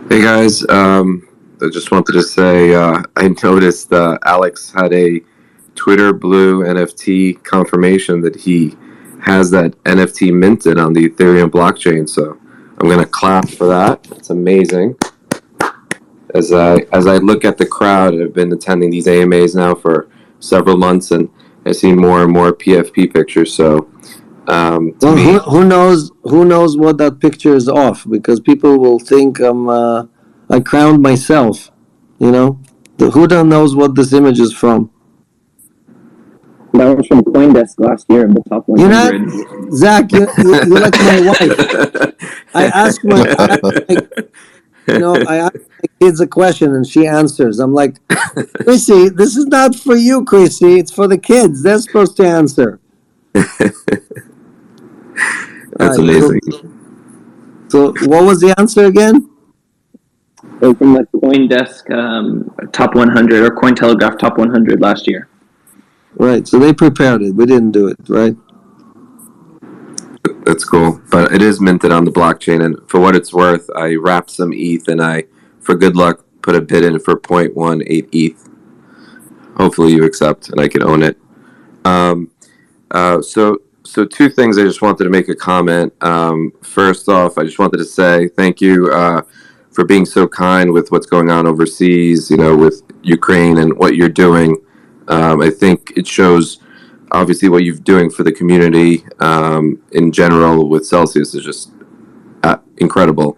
Hey guys, I just wanted to say I noticed Alex had a Twitter Blue NFT confirmation that he has that NFT minted on the Ethereum blockchain. So I'm going to clap for that. It's amazing. As I look at the crowd, I've been attending these AMAs now for several months, and I see more and more PFP pictures. So who knows what that picture is of, because people will think I crowned myself. Who knows what this image is from? That was from CoinDesk last year in the top 100. Zach, you're like my wife. I ask my kids a question and she answers. I'm like, Chrissy, this is not for you, Chrissy. It's for the kids. They're supposed to answer. That's amazing. So what was the answer again? So from the CoinDesk top 100 or Cointelegraph top 100 last year. Right, so they prepared it. We didn't do it, right? That's cool. But it is minted on the blockchain, and for what it's worth, I wrapped some ETH and I, for good luck, put a bid in for 0.18 ETH. Hopefully you accept and I can own it. So two things I just wanted to make a comment. First off, I just wanted to say thank you for being so kind with what's going on overseas, with Ukraine and what you're doing. I think it shows, obviously, what you're doing for the community in general with Celsius is just incredible.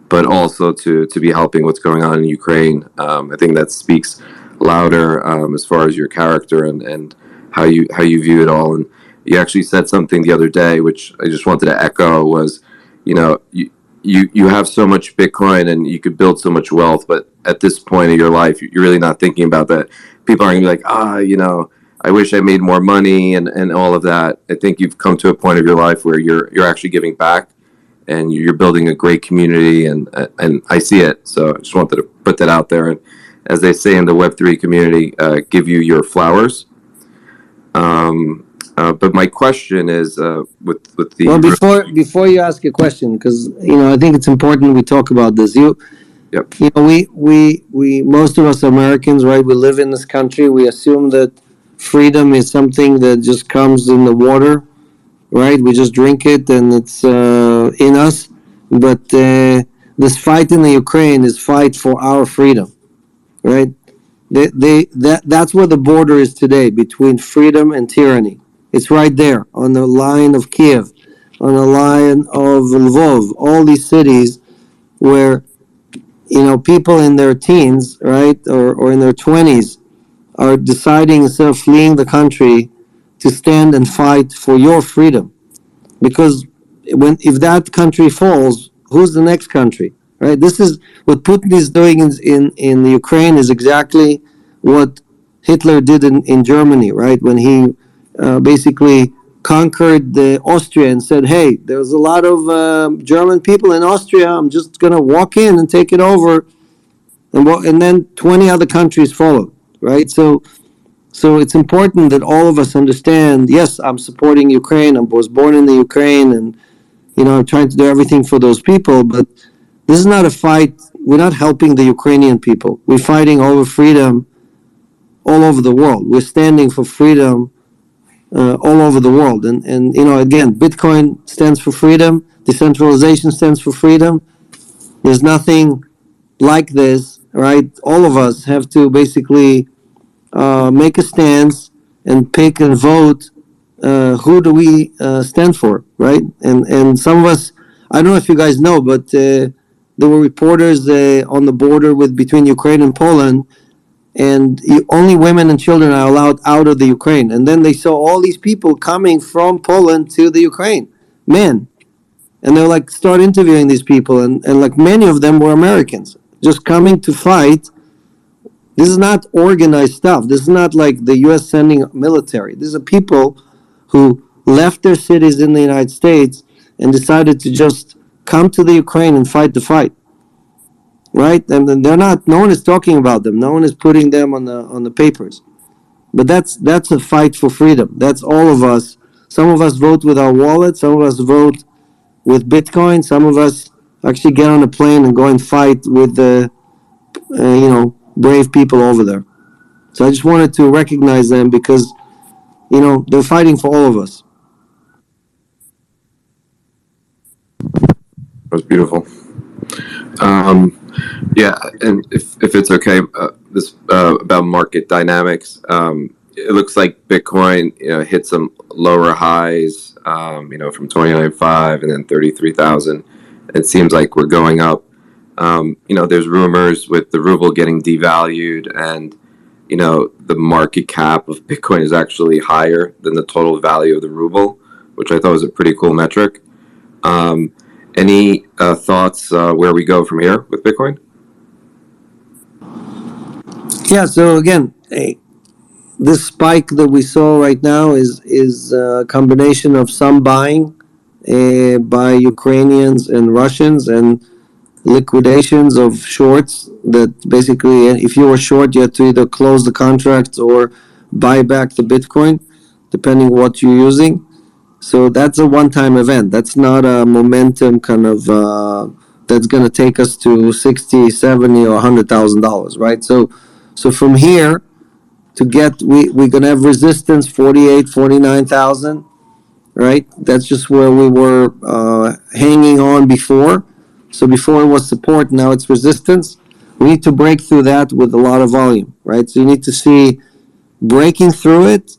But also to be helping what's going on in Ukraine, I think that speaks louder as far as your character and how you view it all. And you actually said something the other day, which I just wanted to echo, was, you have so much Bitcoin and you could build so much wealth, but at this point in your life, you're really not thinking about that. People aren't going to be like, I wish I made more money and all of that. I think you've come to a point of your life where you're actually giving back, and you're building a great community, and I see it. So I just wanted to put that out there. And as they say in the Web3 community, give you your flowers. But my question is, with the Well, before you ask a question, because I think it's important we talk about this. We most of us Americans, right? We live in this country. We assume that freedom is something that just comes in the water, right? We just drink it and it's in us. But this fight in the Ukraine is fight for our freedom, right? That's where the border is today between freedom and tyranny. It's right there on the line of Kiev, on the line of Lvov, all these cities where people in their teens, right, or in their 20s are deciding instead of fleeing the country to stand and fight for your freedom. Because if that country falls, who's the next country, right? This is what Putin is doing in the Ukraine is exactly what Hitler did in Germany, right? When he basically conquered Austria and said, hey, there's a lot of German people in Austria. I'm just going to walk in and take it over. And then 20 other countries followed, right? So it's important that all of us understand, yes, I'm supporting Ukraine. I was born in the Ukraine and, I'm trying to do everything for those people. But this is not a fight. We're not helping the Ukrainian people. We're fighting over freedom all over the world. We're standing for freedom all over the world. And again, Bitcoin stands for freedom. Decentralization stands for freedom. There's nothing like this, right? All of us have to basically make a stance and pick and vote. Who do we stand for, right? And some of us, I don't know if you guys know, but there were reporters on the border between Ukraine and Poland, and only women and children are allowed out of the Ukraine. And then they saw all these people coming from Poland to the Ukraine, men. And they're like, start interviewing these people. And like many of them were Americans, just coming to fight. This is not organized stuff. This is not like the U.S. sending military. These are people who left their cities in the United States and decided to just come to the Ukraine and fight the fight. Right? And they're not, no one is talking about them. No one is putting them on the papers. But that's a fight for freedom. That's all of us. Some of us vote with our wallet. Some of us vote with Bitcoin. Some of us actually get on a plane and go and fight with the, brave people over there. So I just wanted to recognize them because, they're fighting for all of us. That was beautiful. Yeah, and if it's okay, this about market dynamics. It looks like Bitcoin, hit some lower highs, from 29.5 and then 33,000. It seems like we're going up. There's rumors with the ruble getting devalued, and the market cap of Bitcoin is actually higher than the total value of the ruble, which I thought was a pretty cool metric. Any thoughts where we go from here with Bitcoin? Yeah, so again, this spike that we saw right now is a combination of some buying by Ukrainians and Russians and liquidations of shorts that basically, if you were short, you had to either close the contract or buy back the Bitcoin, depending what you're using. So that's a one-time event. That's not a momentum kind of that's going to take us to 60, 70, or $100,000, right? So from here to get, we're going to have resistance 48, 49,000, right? That's just where we were hanging on before. So before it was support, now it's resistance. We need to break through that with a lot of volume, right? So you need to see breaking through it,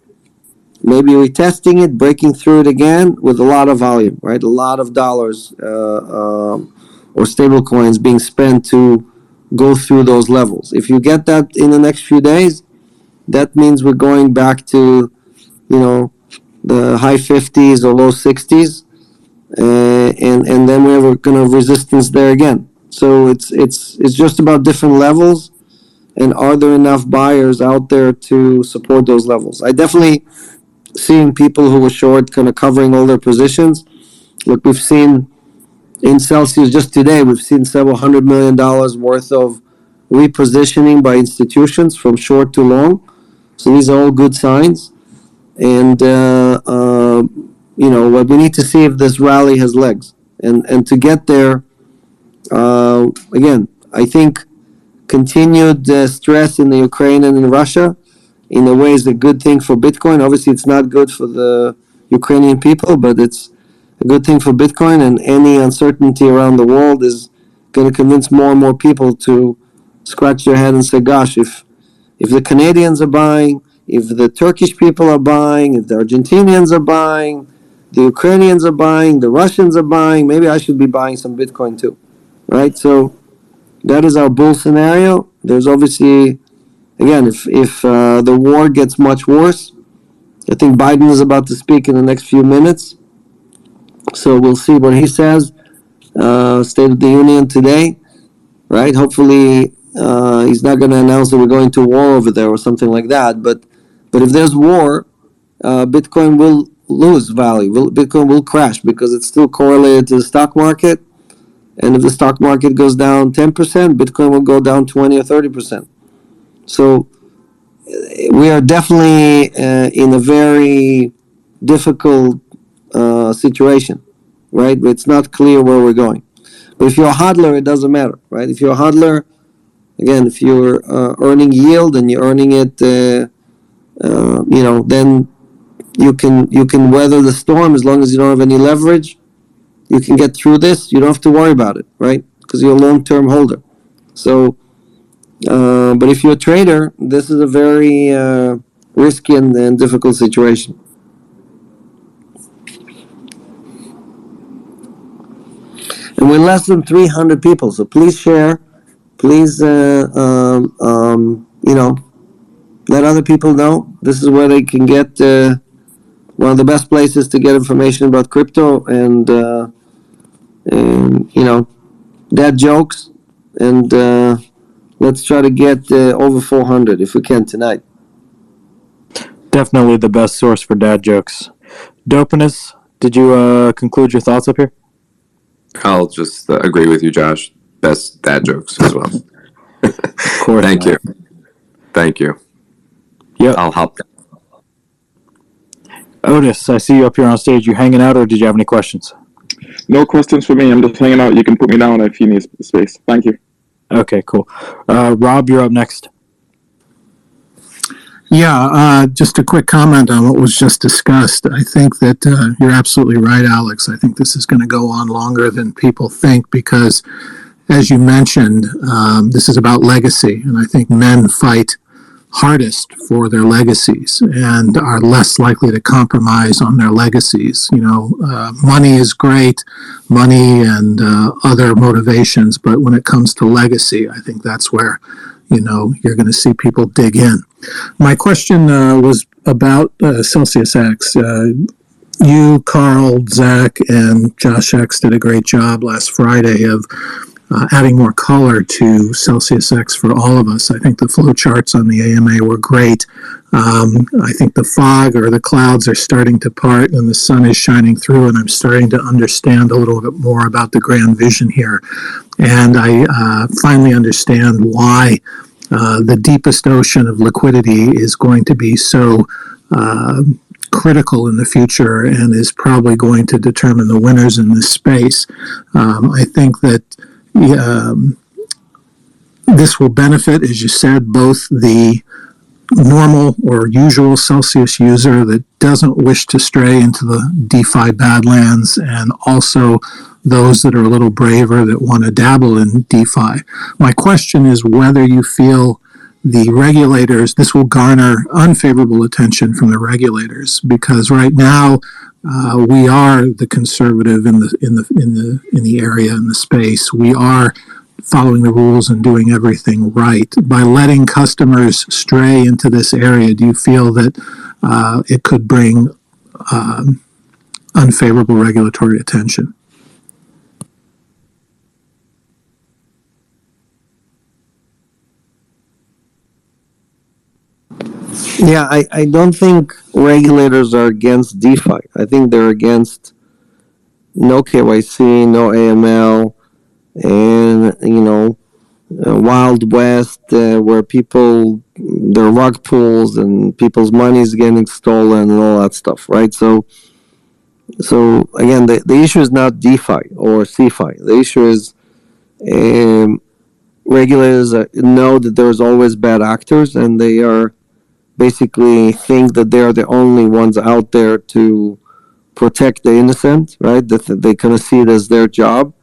maybe retesting it, breaking through it again with a lot of volume, right? A lot of dollars or stable coins being spent to go through those levels. If you get that in the next few days, that means we're going back to, the high 50s or low 60s, and then we're going to have resistance there again. So it's just about different levels, and are there enough buyers out there to support those levels? I definitely seeing people who were short kind of covering all their positions. Look, we've seen in Celsius just today, we've seen several $100 million worth of repositioning by institutions from short to long. So these are all good signs. And, what we need to see if this rally has legs. And to get there, again, I think continued stress in the Ukraine and in Russia, in a way, is a good thing for Bitcoin. Obviously, it's not good for the Ukrainian people, but it's a good thing for Bitcoin. And any uncertainty around the world is going to convince more and more people to scratch their head and say, "Gosh, if the Canadians are buying, if the Turkish people are buying, if the Argentinians are buying, the Ukrainians are buying, the Russians are buying, maybe I should be buying some Bitcoin too," right? So that is our bull scenario. There's obviously, again, if the war gets much worse, I think Biden is about to speak in the next few minutes, so we'll see what he says. State of the Union today, right? Hopefully, he's not going to announce that we're going to war over there or something like that. But if there's war, Bitcoin will lose value. Bitcoin will crash because it's still correlated to the stock market. And if the stock market goes down 10%, Bitcoin will go down 20 or 30%. So we are definitely in a very difficult situation, right? It's not clear where we're going. But if you're a hodler, it doesn't matter, right? If you're a hodler, again, if you're earning yield and you're earning it, then you can weather the storm as long as you don't have any leverage. You can get through this. You don't have to worry about it, right? Because you're a long-term holder. So, but if you're a trader, this is a very risky and difficult situation. And we're less than 300 people, so please share. Please, let other people know. This is where they can get one of the best places to get information about crypto and dad jokes. And let's try to get over 400 if we can tonight. Definitely the best source for dad jokes. Dopeness, did you conclude your thoughts up here? I'll just agree with you, Josh. Best dad jokes as well. Of course. Thank you. Yeah. I'll help. Otis, I see you up here on stage. You hanging out, or did you have any questions? No questions for me. I'm just hanging out. You can put me down if you need space. Thank you. Okay, cool. Rob, you're up next. Yeah, just a quick comment on what was just discussed. I think that you're absolutely right, Alex. I think this is going to go on longer than people think because, as you mentioned, this is about legacy. And I think men fight hardest for their legacies and are less likely to compromise on their legacies. Money is great, money and other motivations, but when it comes to legacy, I think that's where, you're going to see people dig in. My question was about CelsiusX. You, Carl, Zach, and Josh X did a great job last Friday of adding more color to CelsiusX for all of us. I think the flow charts on the AMA were great. I think the fog or the clouds are starting to part and the sun is shining through, and I'm starting to understand a little bit more about the grand vision here. And I finally understand why the deepest ocean of liquidity is going to be so critical in the future and is probably going to determine the winners in this space. I think that this will benefit, as you said, both the normal or usual Celsius user that doesn't wish to stray into the DeFi badlands, and also those that are a little braver that want to dabble in DeFi. My question is whether you feel the regulators, this will garner unfavorable attention from the regulators, because right now we are the conservative in the area, in the space. We are following the rules and doing everything right. By letting customers stray into this area, do you feel that it could bring unfavorable regulatory attention? Yeah, I don't think regulators are against DeFi. I think they're against no KYC, no AML, and Wild West, where there are rug pulls and people's money is getting stolen and all that stuff, right? So again, the issue is not DeFi or CeFi. The issue is regulators know that there's always bad actors, and they are basically think that they are the only ones out there to protect the innocent, right? That they kind of see it as their job,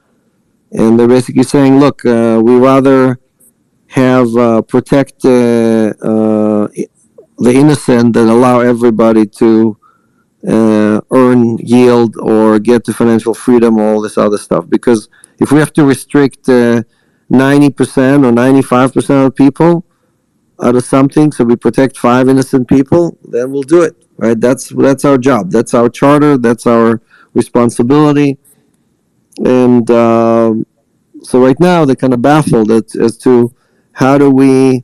and they're basically saying, look, we rather have protect the innocent than allow everybody to earn yield or get to financial freedom or all this other stuff. Because if we have to restrict 90% or 95% of people out of something, so we protect 5 innocent people, then we'll do it, right? That's our job. That's our charter. That's our responsibility. And so right now they're kind of baffled as to how do we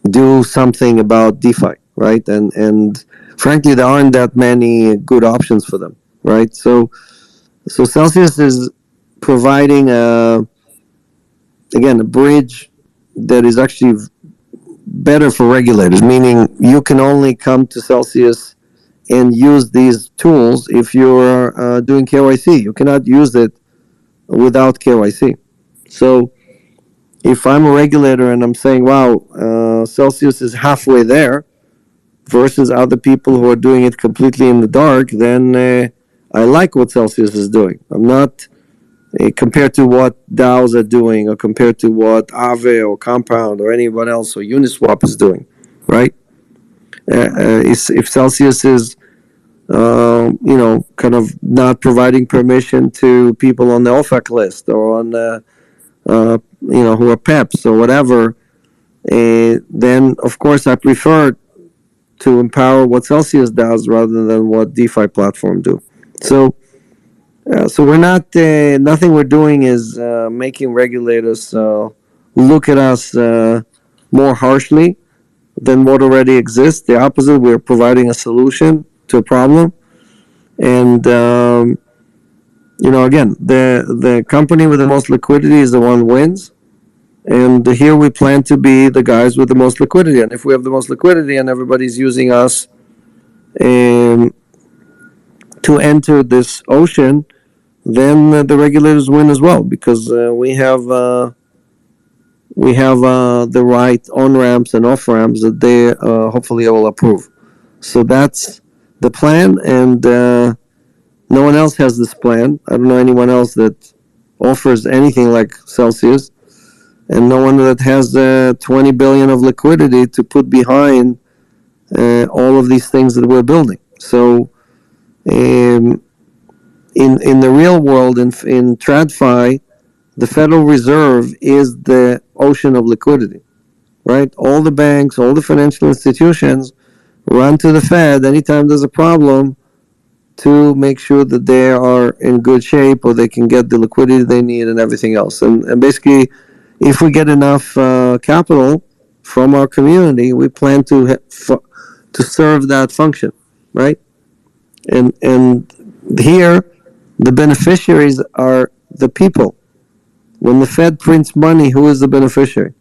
do something about DeFi, right? And frankly, there aren't that many good options for them, right? So Celsius is providing a bridge that is actually better for regulators, meaning you can only come to Celsius and use these tools if you're doing KYC. You cannot use it without KYC. So if I'm a regulator and I'm saying, wow, Celsius is halfway there versus other people who are doing it completely in the dark, then I like what Celsius is doing. I'm not, compared to what DAOs are doing or compared to what Aave or Compound or anyone else or Uniswap is doing, right? If Celsius is, kind of not providing permission to people on the OFAC list or on who are PEPs or whatever, then of course I prefer to empower what Celsius does rather than what DeFi platform do. So we're not nothing we're doing is making regulators look at us more harshly than what already exists. The opposite, we're providing a solution to a problem, and again, the company with the most liquidity is the one who wins. And here we plan to be the guys with the most liquidity. And if we have the most liquidity and everybody's using us to enter this ocean, then the regulators win as well, because we have the right on ramps and off ramps that they hopefully will approve. So that's the plan, and no one else has this plan. I don't know anyone else that offers anything like Celsius, and no one that has 20 billion of liquidity to put behind all of these things that we're building. So in the real world, in TradFi, the Federal Reserve is the ocean of liquidity, right? All the banks, all the financial institutions run to the Fed anytime there's a problem to make sure that they are in good shape or they can get the liquidity they need and everything else. And basically, if we get enough capital from our community, we plan to serve that function, right? And here, the beneficiaries are the people. When the Fed prints money, who is the beneficiary?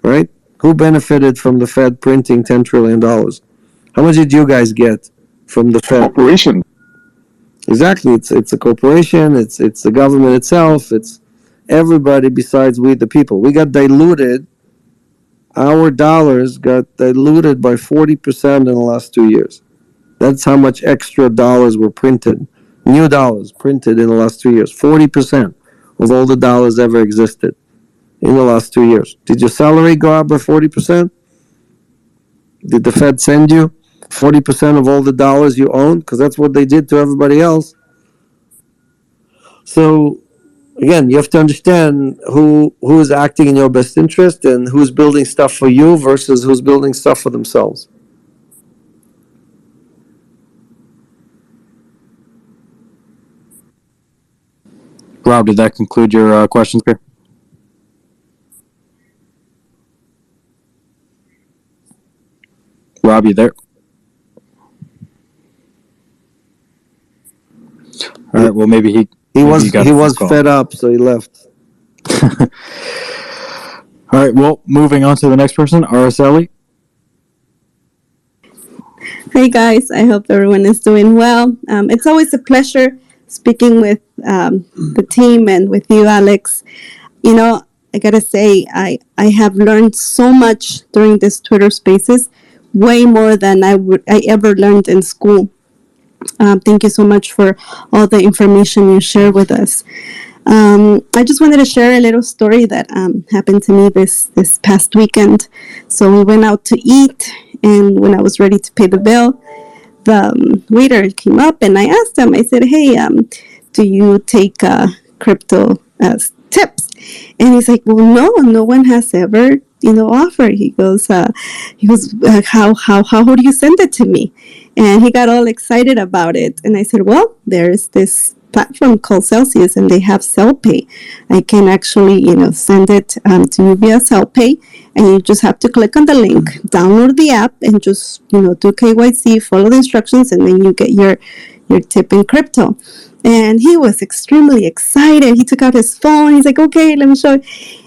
Right? Who benefited from the Fed printing $10 trillion? How much did you guys get from the Fed? Corporation. Exactly. It's a corporation. It's the government itself. It's everybody besides we, the people. We got diluted. Our dollars got diluted by 40% in the last 2 years. That's how much extra dollars were printed. New dollars printed in the last 2 years. 40% of all the dollars ever existed in the last 2 years. Did your salary go up by 40%? Did the Fed send you 40% of all the dollars you own? Because that's what they did to everybody else. So again, you have to understand who is acting in your best interest and who's building stuff for you versus who's building stuff for themselves. Rob, did that conclude your questions here? Rob, you there? All right. Well, maybe he was fed up, so he left. All right. Well, moving on to the next person, Araceli. Hey guys, I hope everyone is doing well. It's always a pleasure speaking with the team and with you, Alex. You know, I gotta say, I have learned so much during this Twitter Spaces, way more than I ever learned in school. Thank you so much for all the information you share with us. I just wanted to share a little story that happened to me this past weekend. So we went out to eat, and when I was ready to pay the bill, the waiter came up, and I asked him. I said, "Hey, do you take crypto as tips?" And he's like, "Well, no one has ever, offered." He goes, how do you send it to me? And he got all excited about it. And I said, "Well, there's this platform called Celsius, and they have CelPay. I can actually, send it to you via CelPay, and you just have to click on the link, download the app, and just, do KYC, follow the instructions, and then you get your tip in crypto." And he was extremely excited. He took out his phone. He's like, "Okay, let me show you."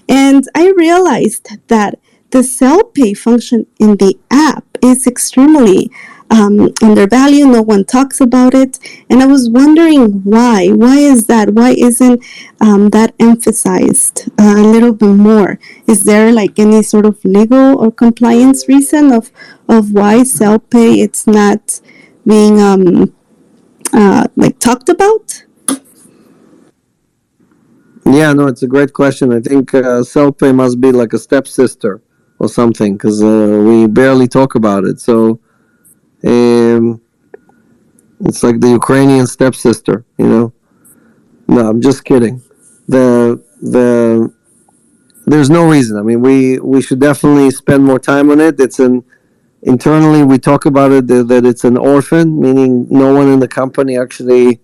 And I realized that the CelPay function in the app is extremely undervalued. No one talks about it. And I was wondering why. Why is that? Why isn't that emphasized a little bit more? Is there like any sort of legal or compliance reason of why CelPay it's not being talked about? Yeah, no, it's a great question. I think CelPay must be like a stepsister or something, because we barely talk about it. So it's like the Ukrainian stepsister, No, I'm just kidding. There's no reason. I mean, we should definitely spend more time on it. Internally we talk about it that it's an orphan, meaning no one in the company actually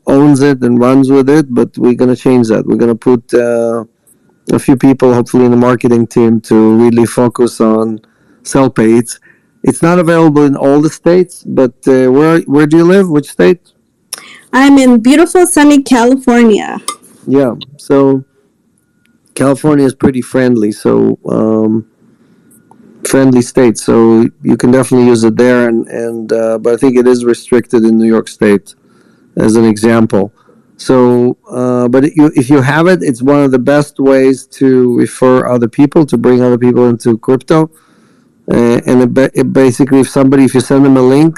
owns it and runs with it. But we're gonna change that. We're gonna put a few people, hopefully in the marketing team, to really focus on CelPay. It's not available in all the states, but where do you live? Which state? I'm in beautiful sunny California. Yeah, so California is pretty friendly, so friendly state. So you can definitely use it there, and but I think it is restricted in New York State, as an example. So, but if you have it, it's one of the best ways to refer other people, to bring other people into crypto. And it basically, if you send them a link,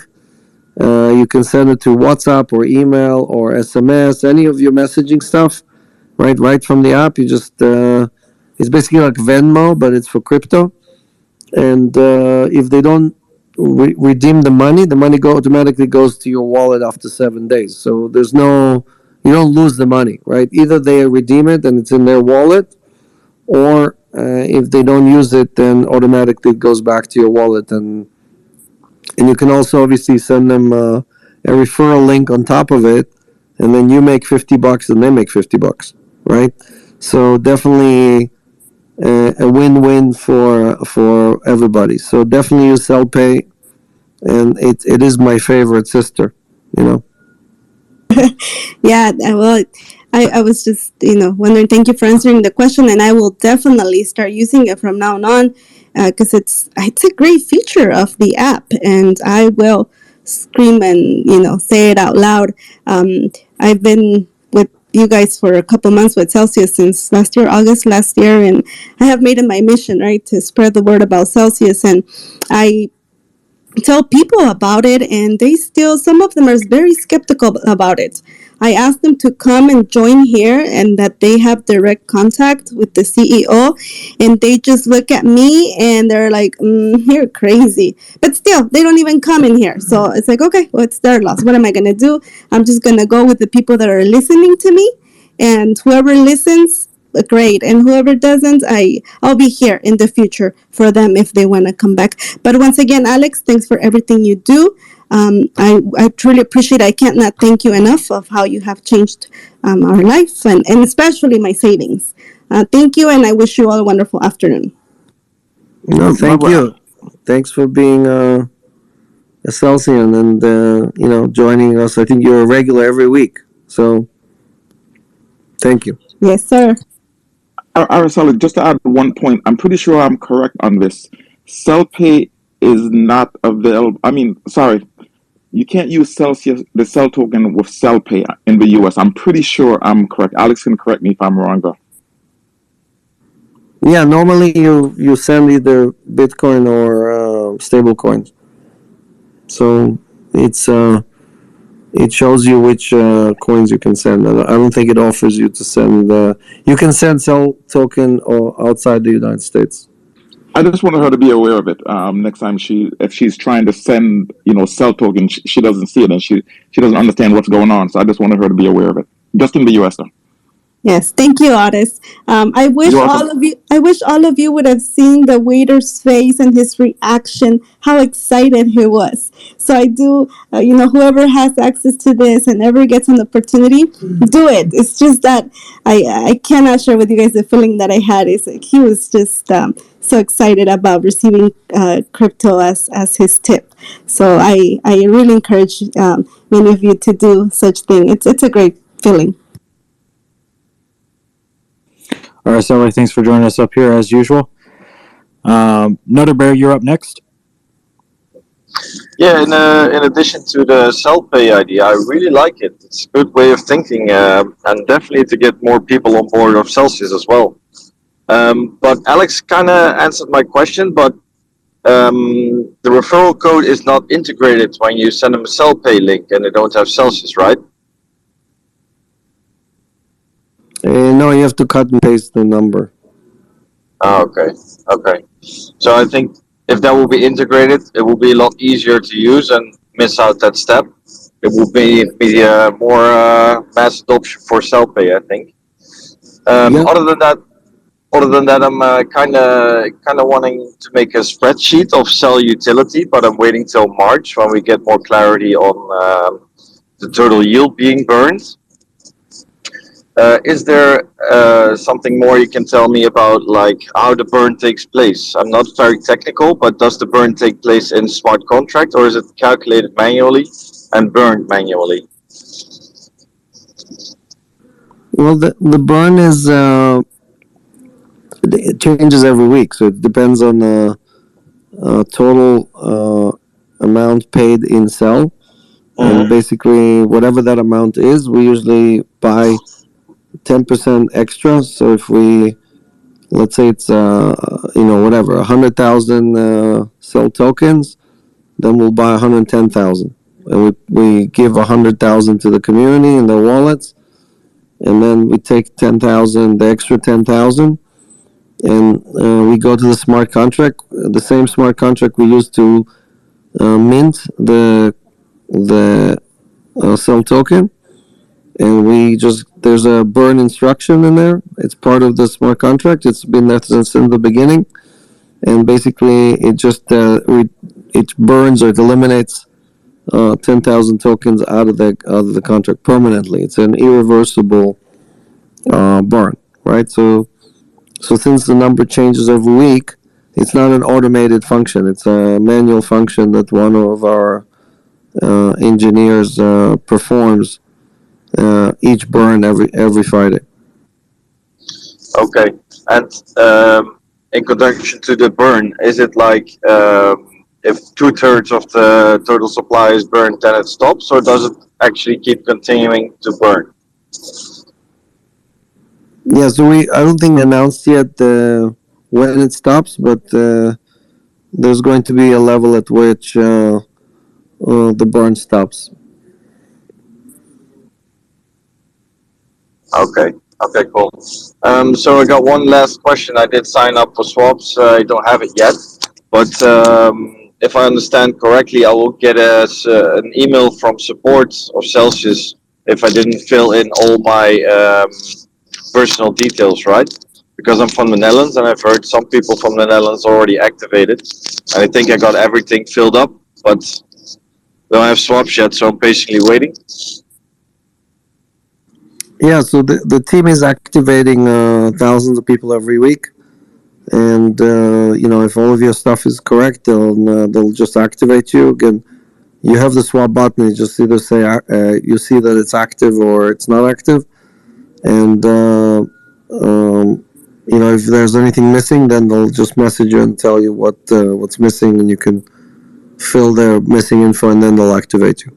you can send it to WhatsApp or email or SMS, any of your messaging stuff, right from the app. You just it's basically like Venmo, but it's for crypto. And if they don't redeem the money automatically goes to your wallet after 7 days. So you don't lose the money, right? Either they redeem it and it's in their wallet, or if they don't use it, then automatically it goes back to your wallet. And you can also obviously send them a referral link on top of it, and then you make $50 and they make $50, right? So definitely a win-win for everybody. So definitely use CelPay, and it is my favorite sister, Yeah, well, I was just, wondering. Thank you for answering the question, and I will definitely start using it from now on, because it's a great feature of the app, and I will scream and say it out loud. I've been with you guys for a couple months with Celsius since August last year, and I have made it my mission, right, to spread the word about Celsius, and I tell people about it, and some of them are very skeptical about it. I asked them to come and join here, and that they have direct contact with the CEO, and they just look at me and they're like, "You're crazy." But still, they don't even come in here. So it's like, okay, well, it's their loss. What am I going to do? I'm just going to go with the people that are listening to me, and whoever listens, great, and whoever doesn't, I'll be here in the future for them if they want to come back. But once again, Alex, thanks for everything you do. I truly appreciate it. I can't not thank you enough of how you have changed our life, and especially my savings. Thank you, and I wish you all a wonderful afternoon. No, thank you. Thanks for being a Celsian and joining us. I think you're a regular every week. So thank you. Yes, sir. Araceli, just to add one point, I'm pretty sure I'm correct on this. CellPay is not available. I mean, sorry, you can't use Celsius, the Cell token with CellPay in the US. I'm pretty sure I'm correct. Alex can correct me if I'm wrong, though. Yeah, normally you send either Bitcoin or stable coins. So it shows you which coins you can send. I don't think it offers you to send. You can send Cell token or outside the United States. I just wanted her to be aware of it. Next time if she's trying to send, Cell token, she doesn't see it and she doesn't understand what's going on. So I just wanted her to be aware of it. Just in the US, though. Yes, thank you, Otis. I wish all of you would have seen the waiter's face and his reaction, how excited he was. So I do, whoever has access to this and ever gets an opportunity, do it. It's just that I cannot share with you guys the feeling that I had. Is like he was just so excited about receiving crypto as his tip. So I really encourage many of you to do such thing. It's a great feeling. All right, Sally, thanks for joining us up here as usual. Nutter Bear, you're up next. Yeah, in addition to the CELPAY idea, I really like it. It's a good way of thinking, and definitely to get more people on board of Celsius as well. But Alex kind of answered my question, but the referral code is not integrated when you send them a CELPAY link and they don't have Celsius, right? No, you have to cut and paste the number. Oh, okay. So I think if that will be integrated, it will be a lot easier to use and miss out that step. It will be more mass adoption for CELPAY, I think. Other than that, I'm kind of wanting to make a spreadsheet of cell utility, but I'm waiting till March when we get more clarity on the total yield being burned. Is there something more you can tell me about, like how the burn takes place? I'm not very technical, but does the burn take place in smart contract, or is it calculated manually and burned manually? Well, the burn is it changes every week, so it depends on the total amount paid in Cell. And basically, whatever that amount is, we usually buy 10% extra. So if let's say it's 100,000 Cell tokens, then we'll buy 110,000, and we give 100,000 to the community in their wallets, and then we take 10,000, the extra 10,000, and we go to the smart contract, the same smart contract we use to mint the Cell token. And there's a burn instruction in there. It's part of the smart contract. It's been there since the beginning. And basically, it just, it burns or it eliminates 10,000 tokens out of the contract permanently. It's an irreversible burn, right? So since the number changes every week, it's not an automated function. It's a manual function that one of our engineers performs each burn every Friday. Okay, and in conjunction to the burn, is it like if 2/3 of the total supply is burned, then it stops, or does it actually keep continuing to burn? Yeah, so I don't think announced yet when it stops, but there's going to be a level at which the burn stops. Okay, cool. So I got one last question. I did sign up for swaps. I don't have it yet, but if I understand correctly, I will get an email from support of Celsius if I didn't fill in all my personal details, right? Because I'm from the Netherlands, and I've heard some people from the Netherlands already activated. And I think I got everything filled up, but don't have swaps yet, so I'm patiently waiting. Yeah, so the team is activating thousands of people every week, and if all of your stuff is correct, they'll just activate you again. you have the swap button. You just either say you see that it's active or it's not active, and if there's anything missing, then they'll just message you and tell you what's missing, and you can fill their missing info, and then they'll activate you.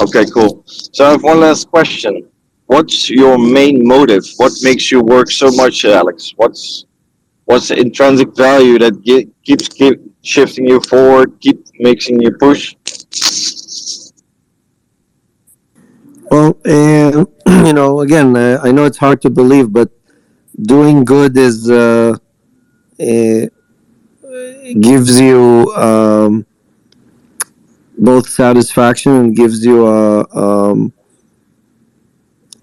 Okay, cool. So I have one last question. What's your main motive? What makes you work so much, Alex? What's the intrinsic value that keeps shifting you forward, keep making you push? Well, again, I know it's hard to believe, but doing good is gives you both satisfaction and gives you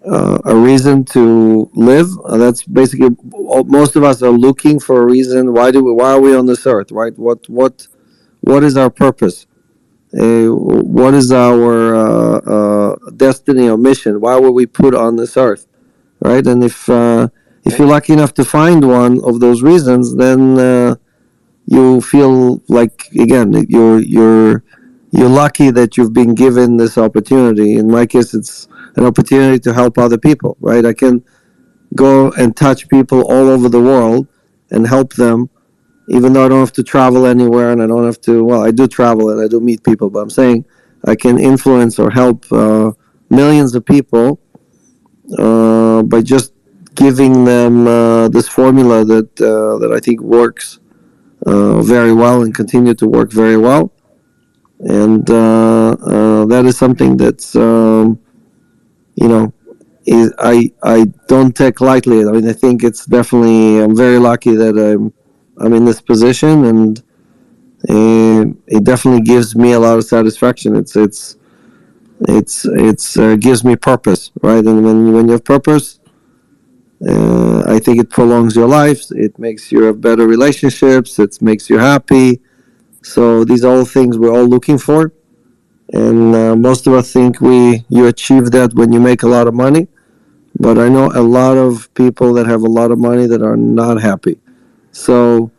a reason to live. That's basically most of us are looking for a reason. Why are we on this earth, right? What is our purpose? What is our destiny or mission? Why were we put on this earth, right? And if you're lucky enough to find one of those reasons, then you feel like, again, you're lucky that you've been given this opportunity. In my case, it's an opportunity to help other people, right? I can go and touch people all over the world and help them, even though I don't have to travel anywhere, and I don't have to, well, I do travel and I do meet people, but I'm saying I can influence or help millions of people by just giving them this formula that I think works very well and continue to work very well. And that is something that's, I don't take lightly. I mean, I think it's definitely, I'm very lucky that I'm in this position, and it definitely gives me a lot of satisfaction. It gives me purpose, right? And when you have purpose, I think it prolongs your life. It makes you have better relationships. It makes you happy. So these are all things we're all looking for, and most of us think you achieve that when you make a lot of money. But I know a lot of people that have a lot of money that are not happy. So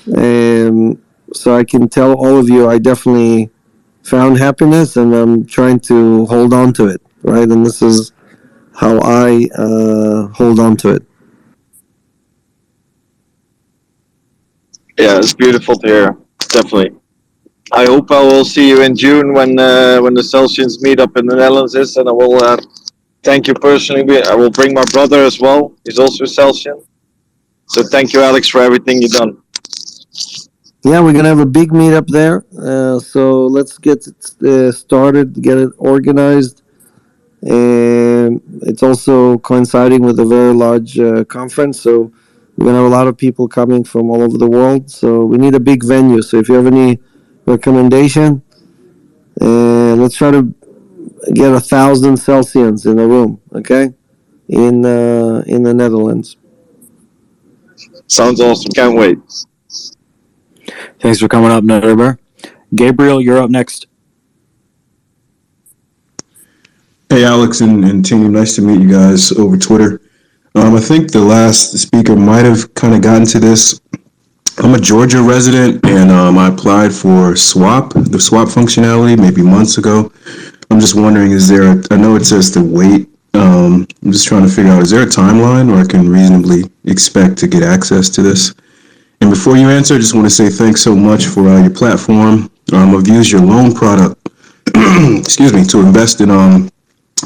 I can tell all of you, I definitely found happiness, and I'm trying to hold on to it, right? And this is how I hold on to it. Yeah, it's beautiful to hear. Definitely. I hope I will see you in June when the Celsius meetup in the Netherlands is, and I will thank you personally. I will bring my brother as well. He's also a Celsian. So thank you, Alex, for everything you've done. Yeah, we're gonna have a big meetup there. So let's get it started, get it organized. And it's also coinciding with a very large conference, so we're gonna have a lot of people coming from all over the world. So we need a big venue. So if you have any recommendation, let's try to get 1,000 Celsians in the room, okay? In the Netherlands. Sounds awesome. Can't wait. Thanks for coming up, Nederber. Gabriel, you're up next. Hey, Alex and team. Nice to meet you guys over Twitter. I think the last speaker might have kind of gotten to this. I'm a Georgia resident, and I applied for the swap functionality maybe months ago. I'm just wondering, I know it says to wait. I'm just trying to figure out, is there a timeline where I can reasonably expect to get access to this? And before you answer, I just want to say thanks so much for your platform. I've used your loan product, excuse me, to invest in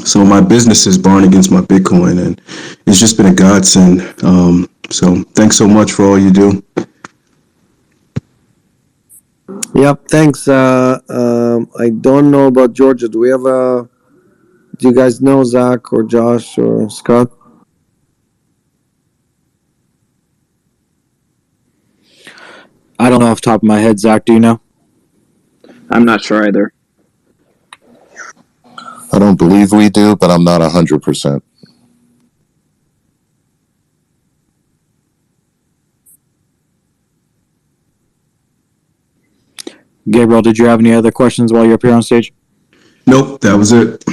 some of my businesses borrowing against my Bitcoin, and it's just been a godsend. So thanks so much for all you do. Yep, thanks. I don't know about Georgia. Do you guys know Zach or Josh or Scott? I don't know off the top of my head. Zach, do you know? I'm not sure either. I don't believe we do, but I'm not 100%. Gabriel, did you have any other questions while you're up here on stage? Nope, that was it.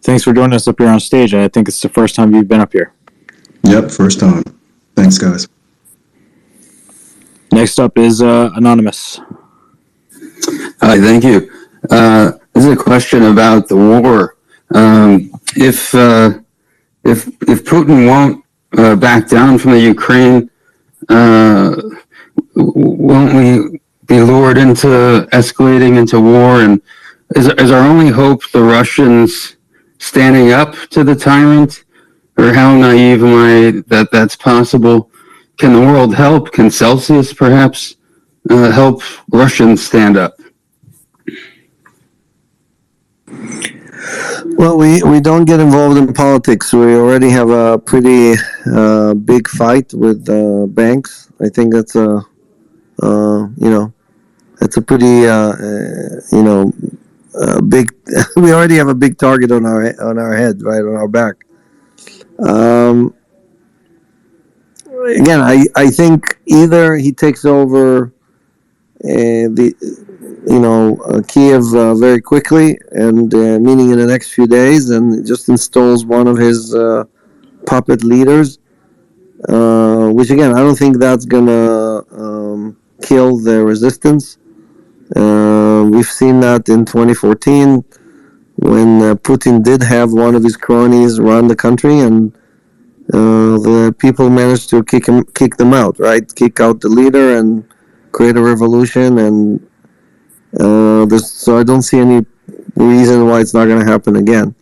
Thanks for joining us up here on stage. I think it's the first time you've been up here. Yep, first time. Thanks, guys. Next up is Anonymous. Hi, thank you. This is a question about the war. If Putin won't back down from the Ukraine, won't we be lured into escalating into war? And is our only hope the Russians standing up to the tyrant? Or how naive am I that that's possible? Can the world help? Can Celsius perhaps help Russians stand up? Well, we don't get involved in politics. We already have a pretty big fight with banks. I think that's a that's a pretty big. We already have a big target on our head, right on our back. Again, I think either he takes over Kiev very quickly, and meaning in the next few days, and just installs one of his puppet leaders, which again, I don't think that's gonna kill the resistance. We've seen that in 2014 when Putin did have one of his cronies run the country, and the people managed to kick them out, right? Kick out the leader and create a revolution, and so I don't see any reason why it's not going to happen again.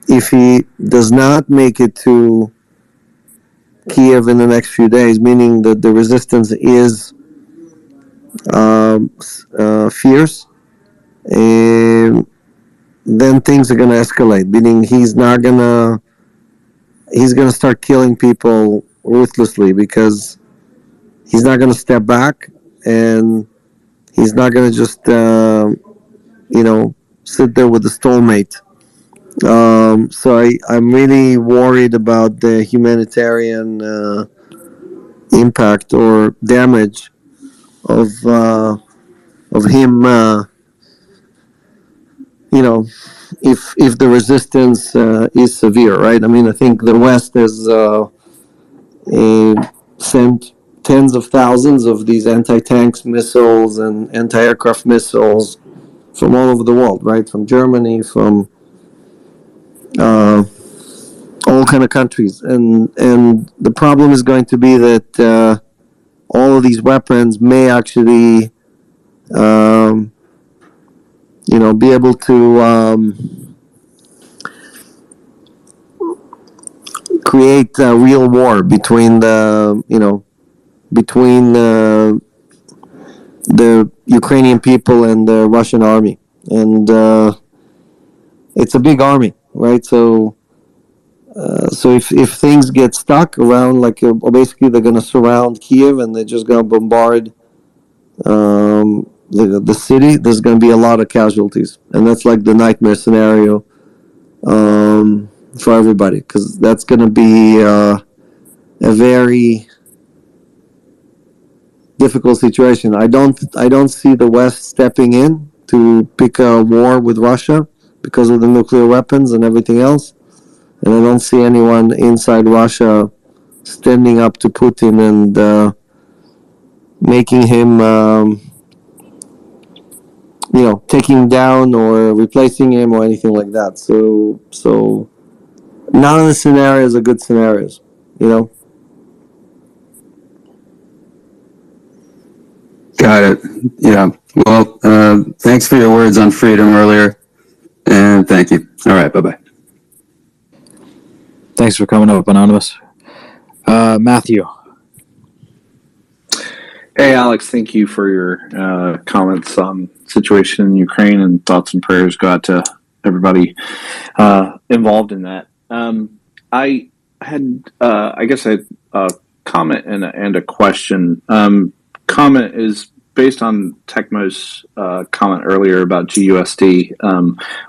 If he does not make it to Kiev in the next few days, meaning that the resistance is fierce, then things are going to escalate. Meaning he's going to start killing people ruthlessly because he's not going to step back, and he's not going to just sit there with the stalemate. So I'm really worried about the humanitarian impact or damage of him. If the resistance is severe, right? I mean, I think the West has sent tens of thousands of these anti-tank missiles and anti-aircraft missiles from all over the world, right? From Germany, from all kind of countries, and the problem is going to be that all of these weapons may actually, be able to create a real war between the Ukrainian people and the Russian army, and it's a big army, right? So if things get stuck around, basically they're going to surround Kiev and they're just going to bombard the city. There's going to be a lot of casualties, and that's like the nightmare scenario for everybody, because that's going to be a very difficult situation. I don't see the West stepping in to pick a war with Russia because of the nuclear weapons and everything else. And I don't see anyone inside Russia standing up to Putin and making him, taking him down or replacing him or anything like that. So none of the scenarios are good scenarios, Got it. Yeah. Well, thanks for your words on freedom earlier, and thank you. All right. Bye-bye. Thanks for coming up, Anonymous. Matthew. Hey, Alex, thank you for your comments on the situation in Ukraine, and thoughts and prayers go out to everybody involved in that. I had, I guess, a comment and a question. Comment is based on Tecmo's comment earlier about GUSD.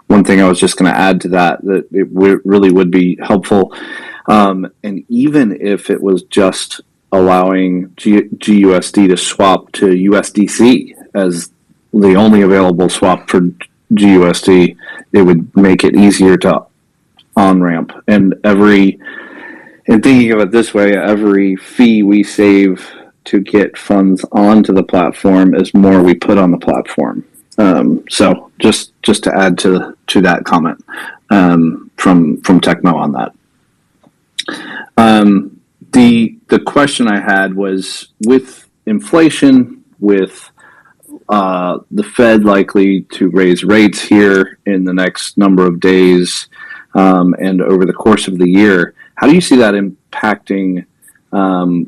One thing I was just going to add to that it really would be helpful, and even if it was just allowing GUSD to swap to USDC as the only available swap for GUSD, it would make it easier to on-ramp. And thinking of it this way, every fee we save to get funds onto the platform as more we put on the platform. So just to add to that comment from Tecmo on that. The question I had was, with inflation, with the Fed likely to raise rates here in the next number of days and over the course of the year, how do you see that impacting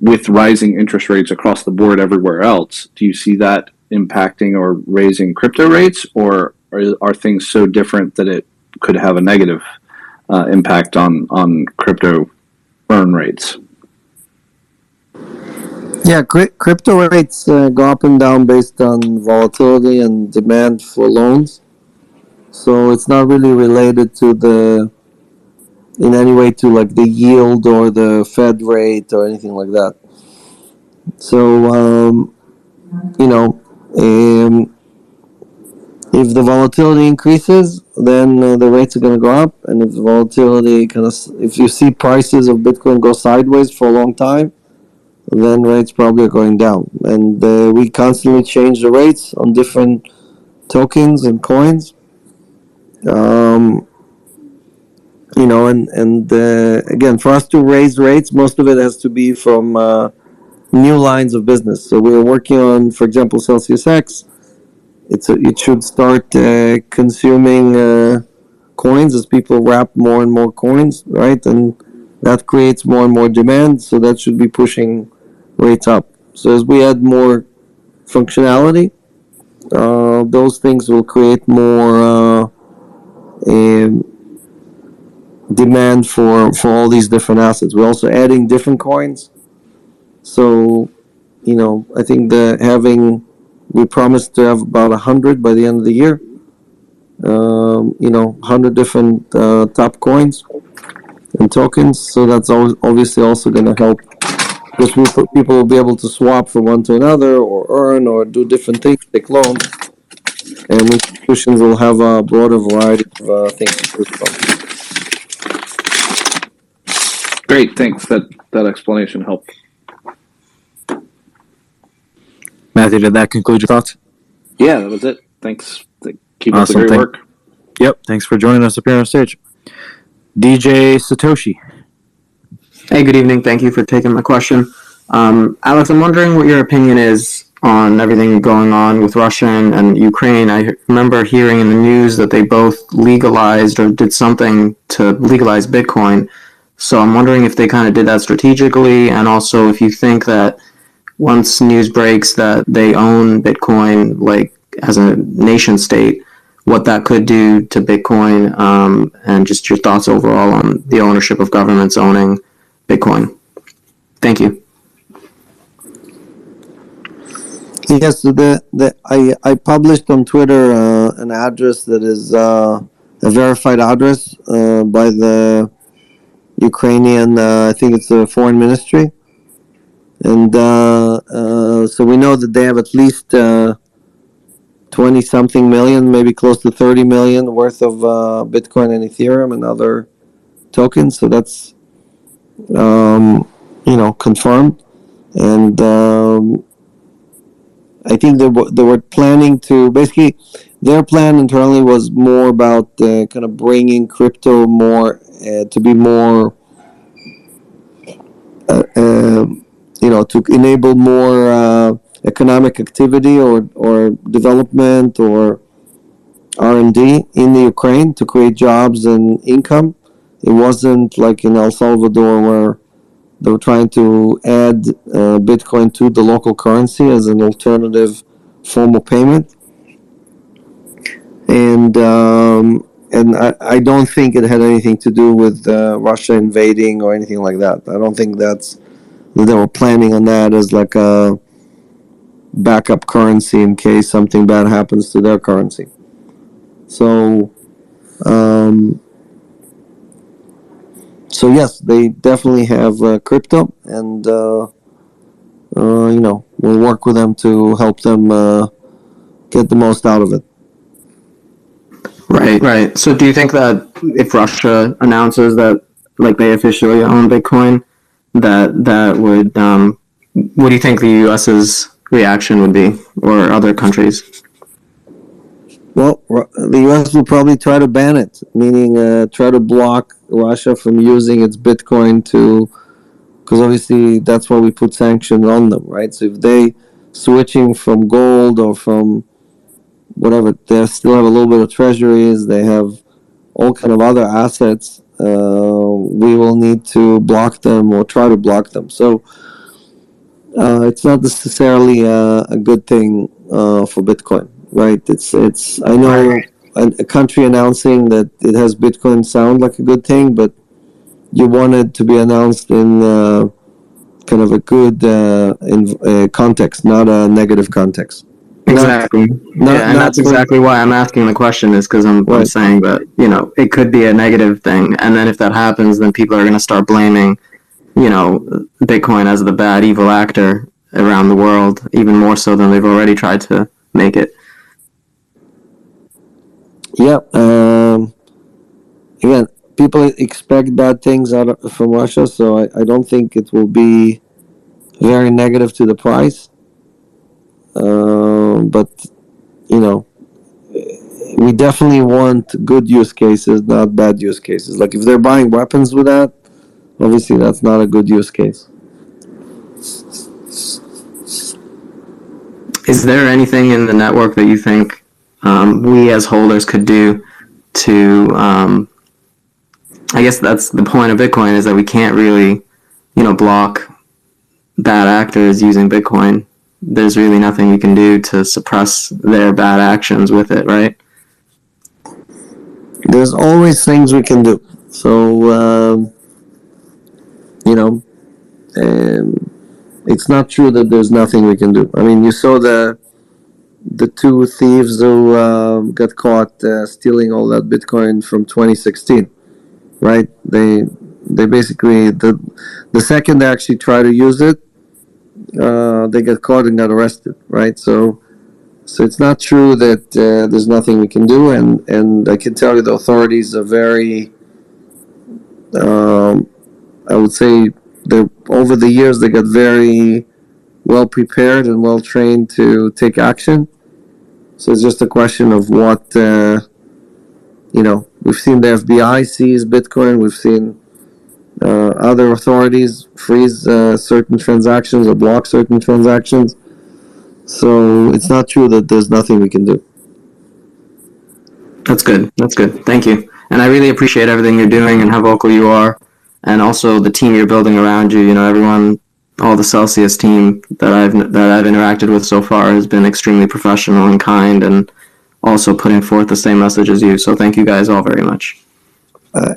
with rising interest rates across the board everywhere else? Do you see that impacting or raising crypto rates, or are things so different that it could have a negative impact on crypto burn rates? Yeah, crypto rates go up and down based on volatility and demand for loans. So it's not really related to in any way to like the yield or the Fed rate or anything like that. So, if the volatility increases, then the rates are going to go up. And if the volatility if you see prices of Bitcoin go sideways for a long time, then rates probably are going down. And we constantly change the rates on different tokens and coins. Again, for us to raise rates, most of it has to be from new lines of business. So we're working on, for example, CelsiusX. It should start consuming coins as people wrap more and more coins, right? And that creates more and more demand. So that should be pushing rates up. So as we add more functionality, those things will create more demand for all these different assets. We're also adding different coins. So, I think we promised to have about 100 by the end of the year. 100 different top coins and tokens. So that's obviously also going to help, because people will be able to swap from one to another, or earn, or do different things, take loans, and institutions will have a broader variety of things to choose from. Great, thanks. That explanation helped. Matthew, did that conclude your thoughts? Yeah, that was it. Thanks. Keep up the Awesome. great work. Yep, thanks for joining us up here on stage. DJ Satoshi. Hey, good evening. Thank you for taking my question. Alex, I'm wondering what your opinion is on everything going on with Russia and Ukraine. I remember hearing in the news that they both legalized or did something to legalize Bitcoin. So I'm wondering if they kind of did that strategically, and also if you think that once news breaks that they own Bitcoin, like as a nation state, what that could do to Bitcoin, and just your thoughts overall on the ownership of governments owning Bitcoin. Thank you. Yes, so I published on Twitter an address that is a verified address by the Ukrainian, I think it's the foreign ministry. And so we know that they have at least 20-something million, maybe close to 30 million worth of Bitcoin and Ethereum and other tokens. So that's, confirmed. And I think they were planning to, basically, their plan internally was more about kind of bringing crypto more to be more, to enable more economic activity or development or R&D in the Ukraine to create jobs and income. It wasn't like in El Salvador where they were trying to add Bitcoin to the local currency as an alternative form of payment. And I don't think it had anything to do with Russia invading or anything like that. I don't think that they were planning on that as like a backup currency in case something bad happens to their currency. So yes, they definitely have crypto, and we'll work with them to help them get the most out of it. Right. So do you think that if Russia announces that, like, they officially own Bitcoin, that would what do you think the U.S.'s reaction would be, or other countries? Well, the U.S. will probably try to ban it, meaning try to block Russia from using its Bitcoin to, because obviously that's why we put sanctions on them, right? So if they switching from gold or from whatever, they still have a little bit of treasuries, they have all kind of other assets, we will need to block them or try to block them. So it's not necessarily a good thing for Bitcoin, right? It's I know a country announcing that it has Bitcoin sound like a good thing, but you want it to be announced in kind of a good context, not a negative context. Exactly. And that's exactly why I'm asking the question, is because I'm saying that, it could be a negative thing. And then if that happens, then people are going to start blaming, Bitcoin as the bad, evil actor around the world, even more so than they've already tried to make it. Yeah. Again, people expect bad things from Russia, so I don't think it will be very negative to the price. But, we definitely want good use cases, not bad use cases. Like if they're buying weapons with that, obviously that's not a good use case. Is there anything in the network that you think we as holders could do to, I guess that's the point of Bitcoin, is that we can't really, block bad actors using Bitcoin. There's really nothing we can do to suppress their bad actions with it, right? There's always things we can do. So, it's not true that there's nothing we can do. I mean, you saw the two thieves who got caught stealing all that Bitcoin from 2016, right? They basically the second they actually try to use it, they get caught and got arrested, right? So it's not true that there's nothing we can do, and I can tell you the authorities are very, I would say, over the years they got very well prepared and well trained to take action. So it's just a question of what, we've seen the FBI seize Bitcoin, we've seen other authorities freeze certain transactions or block certain transactions. So it's not true that there's nothing we can do. That's good. Thank you. And I really appreciate everything you're doing and how vocal you are, and also the team you're building around you. Everyone, all the Celsius team that I've interacted with so far has been extremely professional and kind, and also putting forth the same message as you. So thank you guys all very much.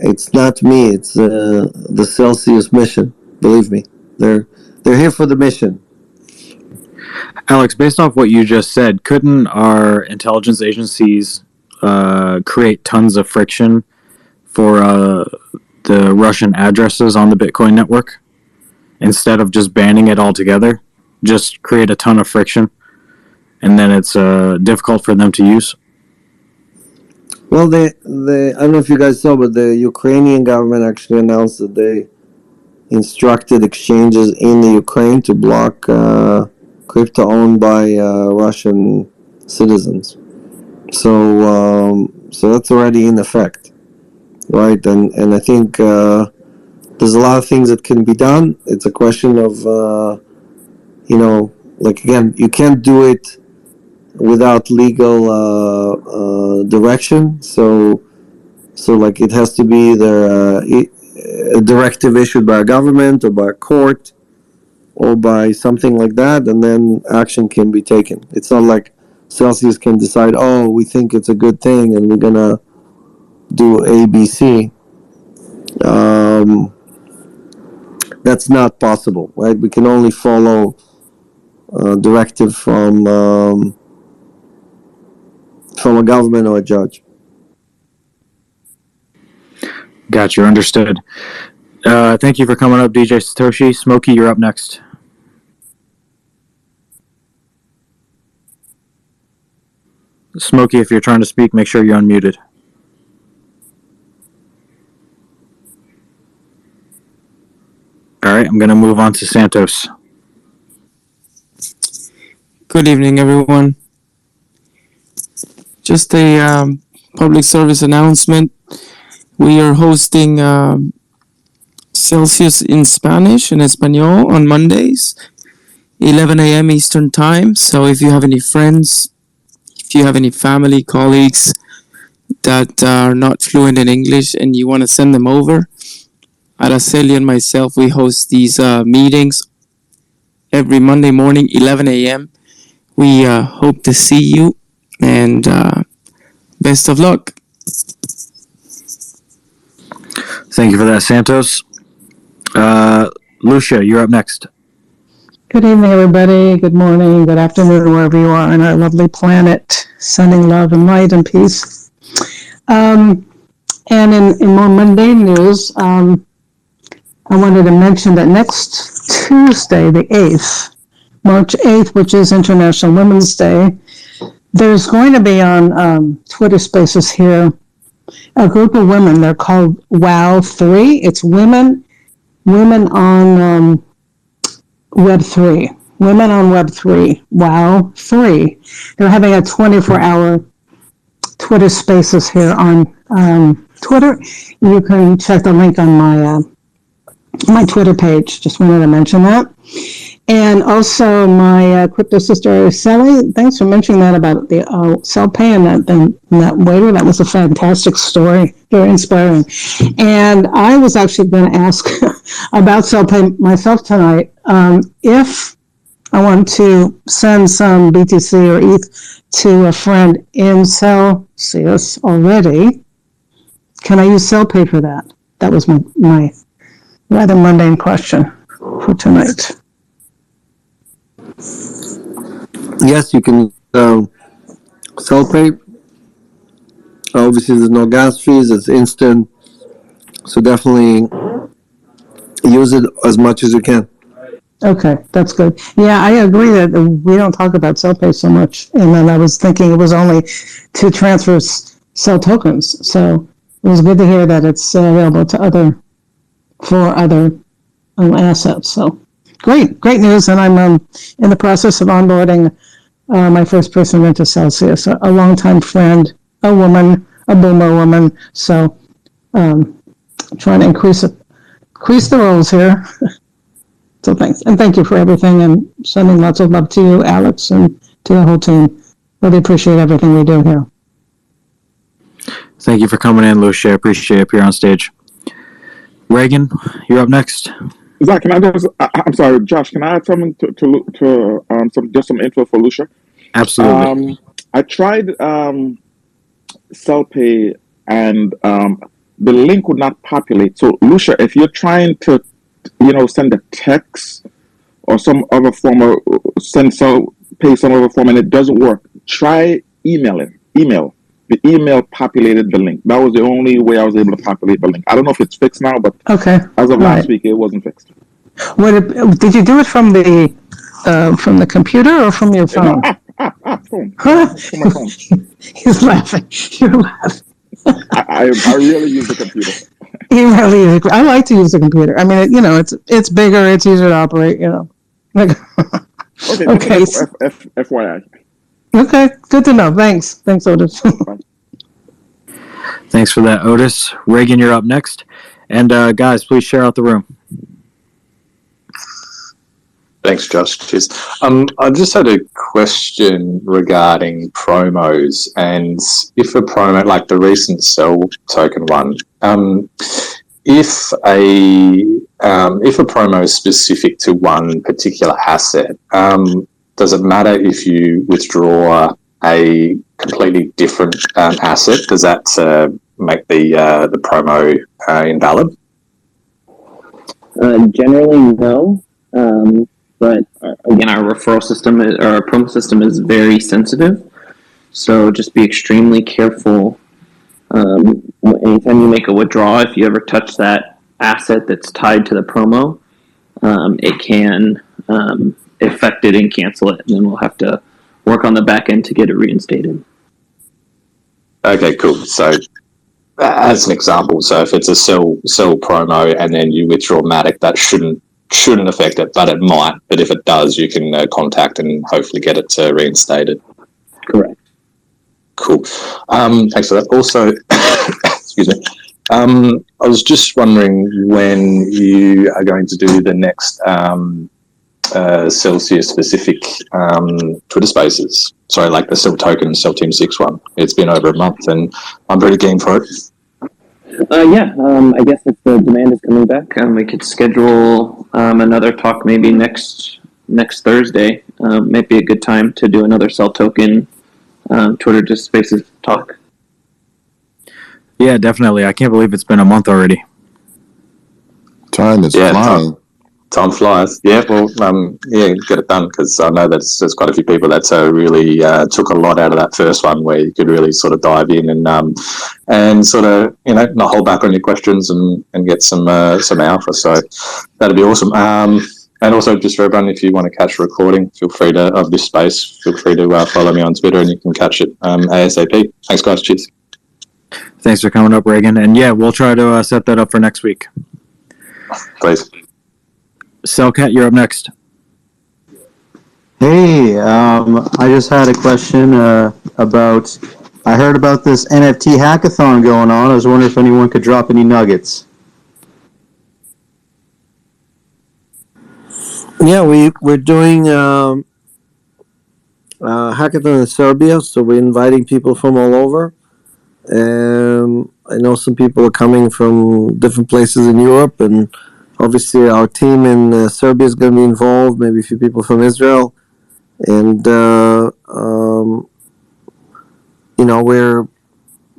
It's not me. It's the Celsius mission. Believe me, they're here for the mission. Alex, based off what you just said, couldn't our intelligence agencies create tons of friction for the Russian addresses on the Bitcoin network instead of just banning it altogether? Just create a ton of friction, and then it's difficult for them to use. Well, I don't know if you guys saw, but the Ukrainian government actually announced that they instructed exchanges in the Ukraine to block crypto owned by Russian citizens. So that's already in effect, right? And I think there's a lot of things that can be done. It's a question of, like again, you can't do it without legal direction. So like it has to be either a directive issued by a government or by a court or by something like that, and then action can be taken. It's not like Celsius can decide, oh, we think it's a good thing and we're gonna do ABC. That's not possible, right? We can only follow directive from a government or a judge. Gotcha, understood. Thank you for coming up, DJ Satoshi. Smokey, you're up next. Smokey, if you're trying to speak, make sure you're unmuted. All right, I'm going to move on to Santos. Good evening, everyone. Just a public service announcement. We are hosting Celsius in Spanish and Espanol on Mondays, 11 a.m. Eastern Time. So if you have any friends, if you have any family, colleagues that are not fluent in English and you want to send them over, Araceli and myself, we host these meetings every Monday morning, 11 a.m. We hope to see you, and best of luck. Thank you for that, Santos. Lucia, you're up next. Good evening, everybody. Good morning, good afternoon, wherever you are on our lovely planet. Sending love and light and peace. And in more mundane news, I wanted to mention that next Tuesday, the 8th, March 8th, which is International Women's Day, there's going to be on Twitter Spaces here a group of women. They're called WOW3. It's women on Web3. Women on Web3. WOW3. They're having a 24-hour Twitter Spaces here on Twitter. You can check the link on my Twitter page. Just wanted to mention that. And also my crypto sister Araceli, thanks for mentioning that about the CELPAY and that waiter. That was a fantastic story, very inspiring. And I was actually going to ask about CELPAY myself tonight. If I want to send some BTC or ETH to a friend in Celsius already, can I use CELPAY for that? That was my rather mundane question for tonight. Yes, you can CELPAY. Obviously, there's no gas fees. It's instant. So definitely use it as much as you can. Okay, that's good. Yeah, I agree that we don't talk about CELPAY so much. And then I was thinking it was only to transfer CEL tokens. So it was good to hear that it's available to other assets. So great news. And I'm in the process of onboarding my first person into Celsius, a longtime friend, a woman, a boomer woman. So trying to increase the roles here. So thanks. And thank you for everything, and sending lots of love to you, Alex, and to the whole team. Really appreciate everything we do here. Thank you for coming in, Lucia. I appreciate it here on stage. Reagan, you're up next. Zach, can I just? I'm sorry, Josh. Can I add something to some info for Lucia? Absolutely. I tried CELPAY, and the link would not populate. So, Lucia, if you're trying to, send a text or some other form, or send CELPAY some other form, and it doesn't work, try emailing. The email populated the link. That was the only way I was able to populate the link. I don't know if it's fixed now, but as of last week, it wasn't fixed. Did you do it from the computer or from your phone? Phone. Huh? From my phone. He's laughing. You're laughing. I really use the computer. I like to use the computer. I mean, it's bigger, it's easier to operate. Okay. FYI. Okay, good to know. Thanks, Otis. Thanks for that, Otis. Reagan, you're up next. And guys, please share out the room. Thanks, Josh. Cheers. I just had a question regarding promos, and if a promo, like the recent CEL token one, if a promo is specific to one particular asset, does it matter if you withdraw a completely different asset? Does that make the promo invalid? Generally, no. But again, our referral system, our promo system is very sensitive. So just be extremely careful. Anytime you make a withdrawal, if you ever touch that asset that's tied to the promo, it can affect it and cancel it. And then we'll have to work on the back end to get it reinstated. Okay, cool. So as an example, so if it's a CEL promo and then you withdraw Matic, that shouldn't shouldn't affect it, but it might. But if it does, you can contact and hopefully get it reinstated. Correct. Cool. Thanks for that. Also, excuse me. I was just wondering when you are going to do the next Celsius-specific Twitter Spaces. Sorry, like the Cell Token, Cell Team 6 one. It's been over a month, and I'm very keen for it. I guess if the demand is coming back, we could schedule another talk maybe next Thursday. Might be a good time to do another Cell Token Twitter just Spaces talk. Yeah, definitely. I can't believe it's been a month already. Time is flying. Time flies. Yeah, well, get it done, because I know that there's quite a few people that really took a lot out of that first one, where you could really sort of dive in and sort of not hold back on your questions and get some alpha. So that'd be awesome. And also, just for everyone, if you want to catch a recording, feel free to of this space. Feel free to follow me on Twitter, and you can catch it ASAP. Thanks, guys. Cheers. Thanks for coming up, Reagan. And yeah, we'll try to set that up for next week. Please. Cellcat, you're up next. Hey, I just had a question about. I heard about this NFT hackathon going on. I was wondering if anyone could drop any nuggets. Yeah, we're doing a hackathon in Serbia, so we're inviting people from all over. I know some people are coming from different places in Europe, and obviously our team in Serbia is going to be involved, maybe a few people from Israel. And, we're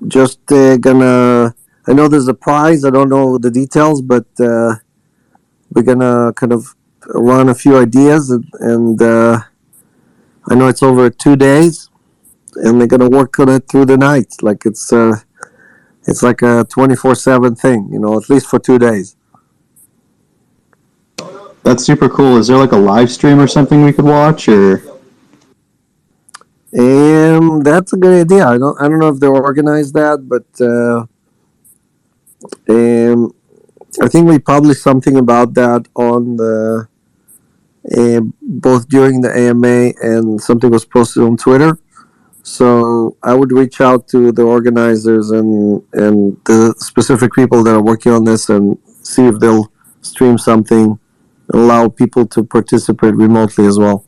just gonna, I know there's a prize, I don't know the details, but we're gonna kind of run a few ideas, and I know it's over 2 days, and they're gonna work on it through the night. Like it's like a 24/7 thing, at least for 2 days. That's super cool. Is there like a live stream or something we could watch, or? That's a good idea. I don't know if they organized that, but I think we published something about that on the both during the AMA, and something was posted on Twitter. So I would reach out to the organizers and the specific people that are working on this, and see if they'll stream something, allow people to participate remotely as well.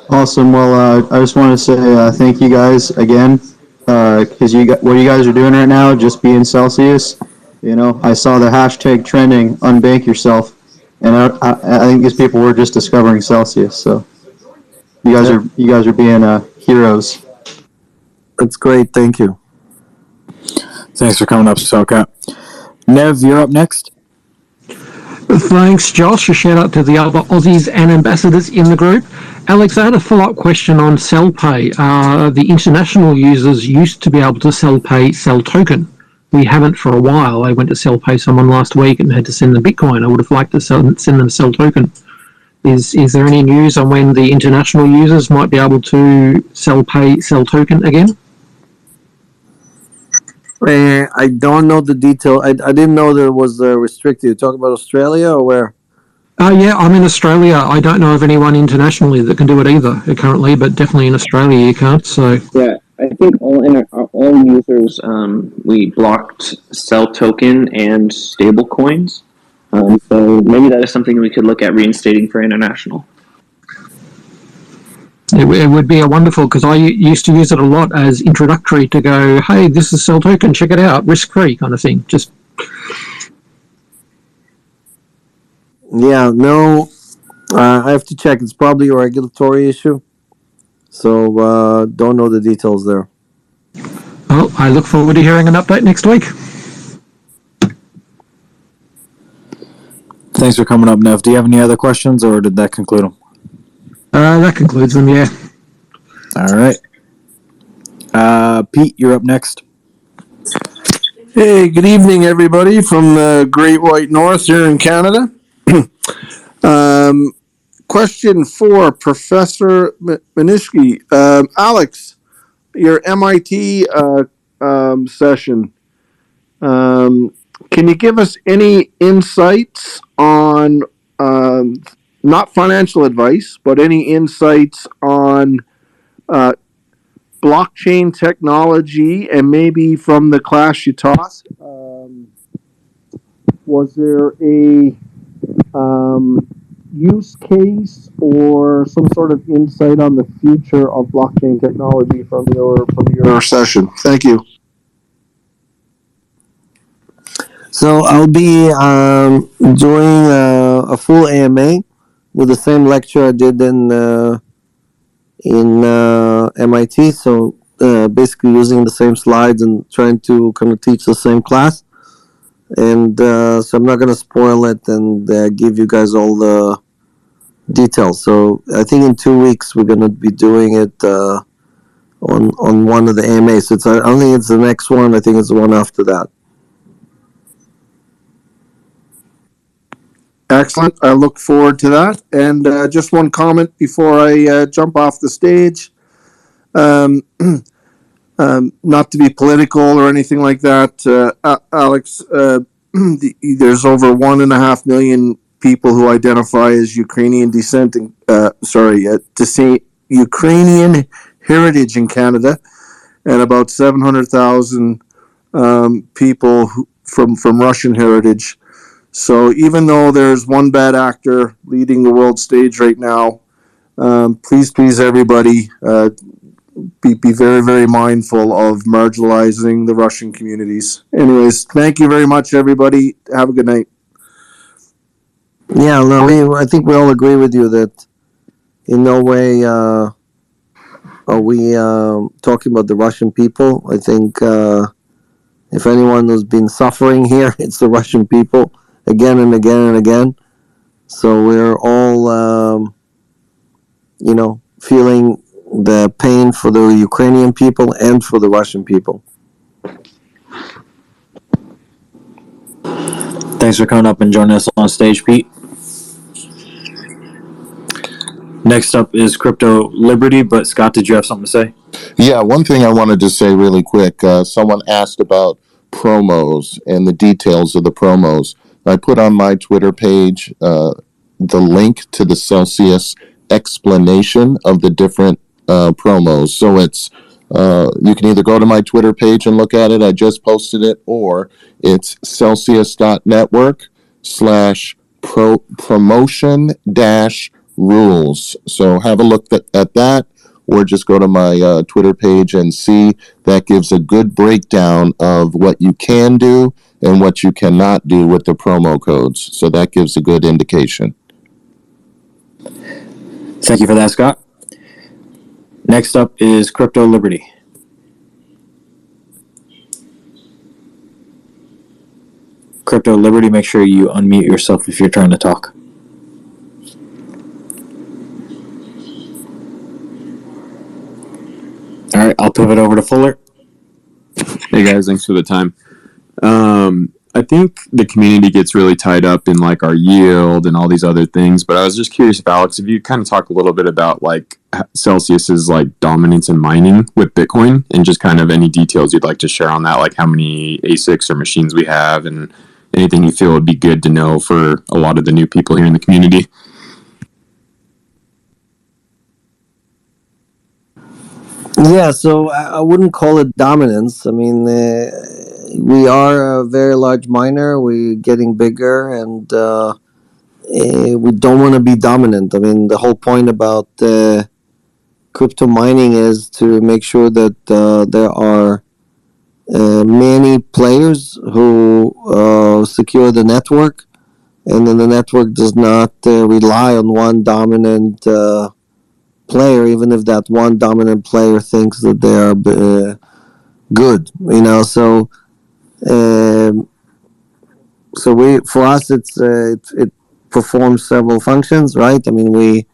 Awesome. Well, I just want to say thank you guys again, because what you guys are doing right now, just being Celsius. I saw the hashtag trending, unbank yourself, and I think these people were just discovering Celsius. So you guys are being heroes. That's great. Thank you. Thanks for coming up, Cellcat. Nev, you're up next. Thanks, Josh. A shout out to the other Aussies and ambassadors in the group. Alex, I had a follow-up question on CelPay. The international users used to be able to CelPay CEL token. We haven't for a while. I went to CelPay someone last week and had to send them Bitcoin. I would have liked to send them CEL token. Is there any news on when the international users might be able to CelPay CEL token again? I don't know the detail. I didn't know that it was restricted. You talking about Australia or where? Yeah, I'm in Australia. I don't know of anyone internationally that can do it either currently, but definitely in Australia you can't. So yeah, I think all users we blocked CEL token and stable coins. So maybe that is something we could look at reinstating for international. It would be a wonderful, because I used to use it a lot as introductory to go, hey, this is CEL token, check it out, risk-free kind of thing. Just yeah, no, I have to check. It's probably a regulatory issue, so don't know the details there. Well, I look forward to hearing an update next week. Thanks for coming up, Nev. Do you have any other questions, or did that conclude them? That concludes them, yeah. All right. Pete, you're up next. Hey, good evening, everybody from the Great White North here in Canada. Question for Professor Minishki. Alex, your MIT session. Can you give us any insights on not financial advice, but any insights on blockchain technology, and maybe from the class you taught, was there a use case or some sort of insight on the future of blockchain technology from your session? Thank you. So I'll be doing a full AMA with the same lecture I did in MIT. So basically using the same slides and trying to kind of teach the same class. And so I'm not going to spoil it and give you guys all the details. So I think in 2 weeks we're going to be doing it on one of the AMAs. So I don't think it's the next one. I think it's the one after that. Excellent. I look forward to that. And just one comment before I jump off the stage. Not to be political or anything like that, Alex, there's over 1.5 million people who identify as Ukrainian descent, Ukrainian heritage in Canada, and about 700,000 people from Russian heritage. So even though there's one bad actor leading the world stage right now, please, everybody, be very, very mindful of marginalizing the Russian communities. Anyways, thank you very much, everybody. Have a good night. Yeah, no, I think we all agree with you that in no way are we talking about the Russian people. I think if anyone has been suffering here, it's the Russian people again and again and again. So we're all, feeling the pain for the Ukrainian people and for the Russian people. Thanks for coming up and joining us on stage, Pete. Next up is Crypto Liberty, but Scott, did you have something to say? Yeah, one thing I wanted to say really quick. Someone asked about promos and the details of the promos. I put on my Twitter page the link to the Celsius explanation of the different promos. So it's you can either go to my Twitter page and look at it. I just posted it, or it's celsius.network/promotion-rules. So have a look at that, or just go to my Twitter page and see. That gives a good breakdown of what you can do and what you cannot do with the promo codes. So that gives a good indication. Thank you for that, Scott. Next up is Crypto Liberty. Crypto Liberty, make sure you unmute yourself if you're trying to talk. All right, I'll pivot over to Fuller. Hey guys, thanks for the time. I think the community gets really tied up in like our yield and all these other things, but I was just curious if Alex, if you kind of talk a little bit about like Celsius's like dominance in mining with Bitcoin and just kind of any details you'd like to share on that, like how many ASICs or machines we have and anything you feel would be good to know for a lot of the new people here in the community. Yeah, so I wouldn't call it dominance. I mean, we are a very large miner. We're getting bigger, and we don't want to be dominant. I mean, the whole point about crypto mining is to make sure that there are many players who secure the network, and then the network does not rely on one dominant player, even if that one dominant player thinks that they are good, So, for us, it performs several functions, right? I mean,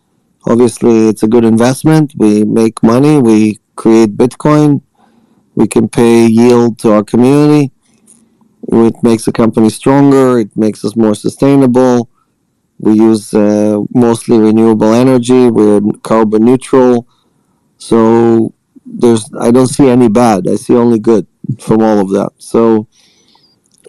obviously it's a good investment. We make money. We create Bitcoin. We can pay yield to our community. It makes the company stronger. It makes us more sustainable. We use mostly renewable energy. We're carbon neutral. So I don't see any bad. I see only good from all of that. So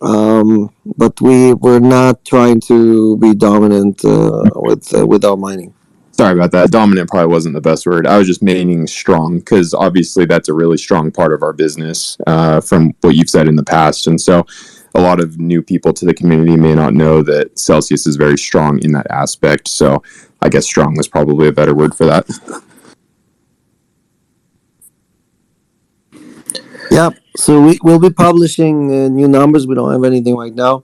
But we're not trying to be dominant with our mining. Sorry about that. Dominant probably wasn't the best word. I was just meaning strong because obviously that's a really strong part of our business from what you've said in the past. And so a lot of new people to the community may not know that Celsius is very strong in that aspect. So I guess strong was probably a better word for that. Yeah, so we'll be publishing new numbers. We don't have anything right now.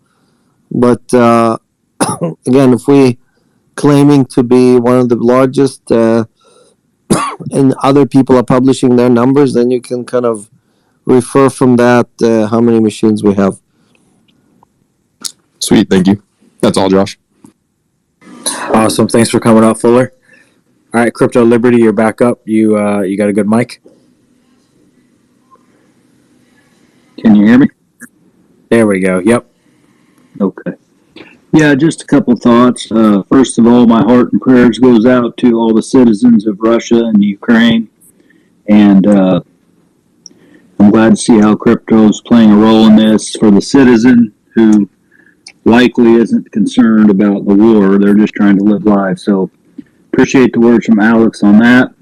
But again, if we claiming to be one of the largest and other people are publishing their numbers, then you can kind of refer from that how many machines we have. Sweet, thank you. That's all, Josh. Awesome. Thanks for coming out, Fuller. All right, Crypto Liberty, you're back up. You got a good mic? Can you hear me? There we go. Yep. Okay. Yeah, just a couple thoughts. First of all, my heart and prayers goes out to all the citizens of Russia and Ukraine. And I'm glad to see how crypto is playing a role in this for the citizen who likely isn't concerned about the war. They're just trying to live life. So appreciate the words from Alex on that.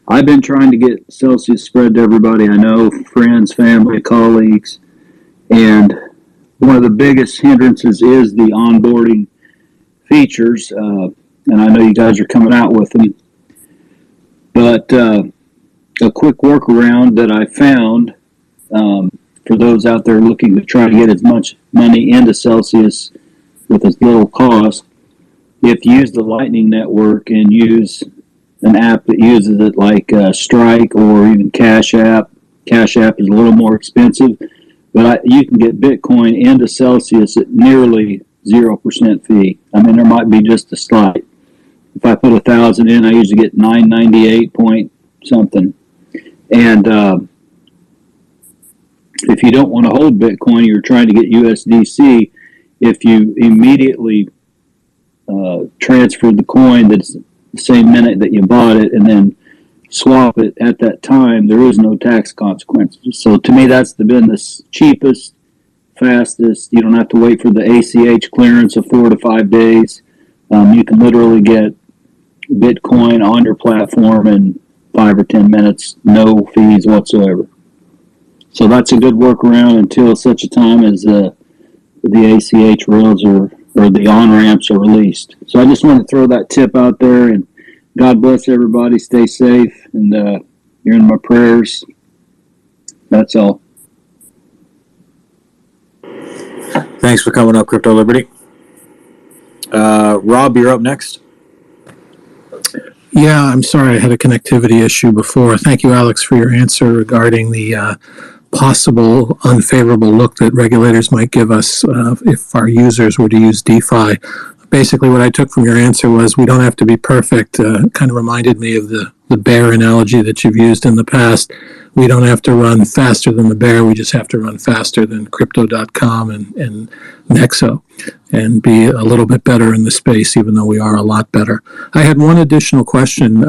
I've been trying to get Celsius spread to everybody I know, friends, family, colleagues, and one of the biggest hindrances is the onboarding features, and I know you guys are coming out with them. But a quick workaround that I found for those out there looking to try to get as much money into Celsius with as little cost, if you use the Lightning Network and use an app that uses it like Strike or even Cash App. Cash App is a little more expensive, but you can get Bitcoin into Celsius at nearly 0% fee. I mean, there might be just a slight. If I put 1,000 in, I usually get 998 point something. And if you don't want to hold Bitcoin, you're trying to get USDC, if you immediately transfer the coin that's the same minute that you bought it and then swap it at that time, there is no tax consequences. So to me, that's been the cheapest, fastest. You don't have to wait for the ACH clearance of 4 to 5 days. You can literally get Bitcoin on your platform in 5 or 10 minutes, no fees whatsoever. So that's a good workaround until such a time as the ACH rails or the on-ramps are released. So I just want to throw that tip out there, and God bless everybody. Stay safe, and you're in my prayers. That's all. Thanks for coming up, Crypto Liberty. Rob, you're up next. Yeah, I'm sorry I had a connectivity issue before. Thank you, Alex, for your answer regarding the possible unfavorable look that regulators might give us if our users were to use DeFi. Basically, what I took from your answer was we don't have to be perfect. Kind of reminded me of the bear analogy that you've used in the past. We don't have to run faster than the bear. We just have to run faster than Crypto.com and Nexo and be a little bit better in the space, even though we are a lot better. I had one additional question.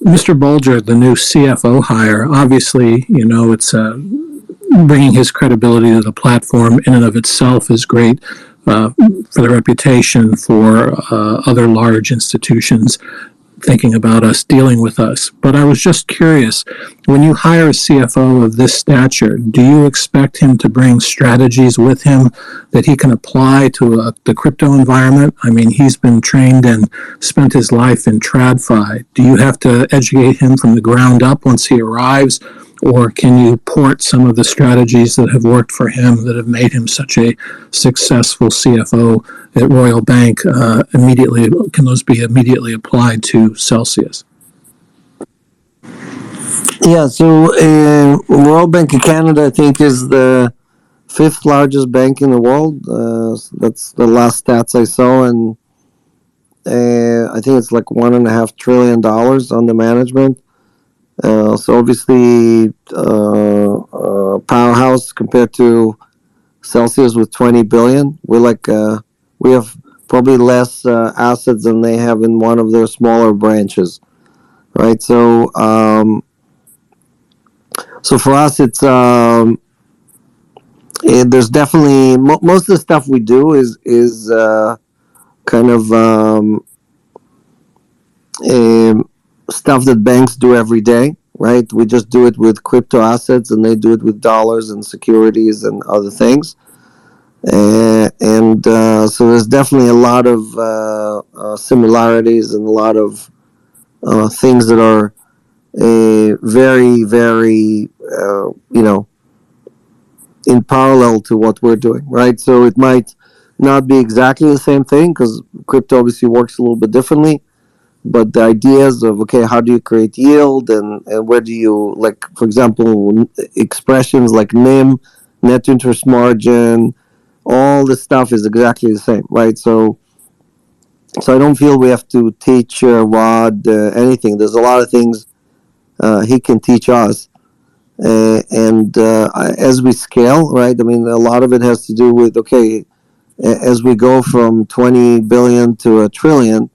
Mr. Bulger, the new CFO hire, obviously, it's bringing his credibility to the platform in and of itself is great for the reputation for other large institutions thinking about us, dealing with us. But I was just curious, when you hire a CFO of this stature, do you expect him to bring strategies with him that he can apply to the crypto environment? I mean, he's been trained and spent his life in TradFi. Do you have to educate him from the ground up once he arrives? Or can you port some of the strategies that have worked for him, that have made him such a successful CFO at Royal Bank, immediately? Can those be immediately applied to Celsius? Yeah, so Royal Bank of Canada, I think, is the 5th largest bank in the world. That's the last stats I saw, and I think it's like $1.5 trillion under management. So obviously, powerhouse compared to Celsius with 20 billion. We have probably less assets than they have in one of their smaller branches, right? So, so for us, it's there's definitely most of the stuff we do is kind of stuff that banks do every day, right? We just do it with crypto assets, and they do it with dollars and securities and other things. So there's definitely a lot of similarities and a lot of things that are very, very, in parallel to what we're doing, right? So it might not be exactly the same thing because crypto obviously works a little bit differently. But the ideas of, okay, how do you create yield and where do you, like, for example, expressions like NIM, net interest margin, all this stuff is exactly the same, right? So I don't feel we have to teach Rod anything. There's a lot of things he can teach us. As we scale, right? I mean, a lot of it has to do with, okay, as we go from 20 billion to a trillion,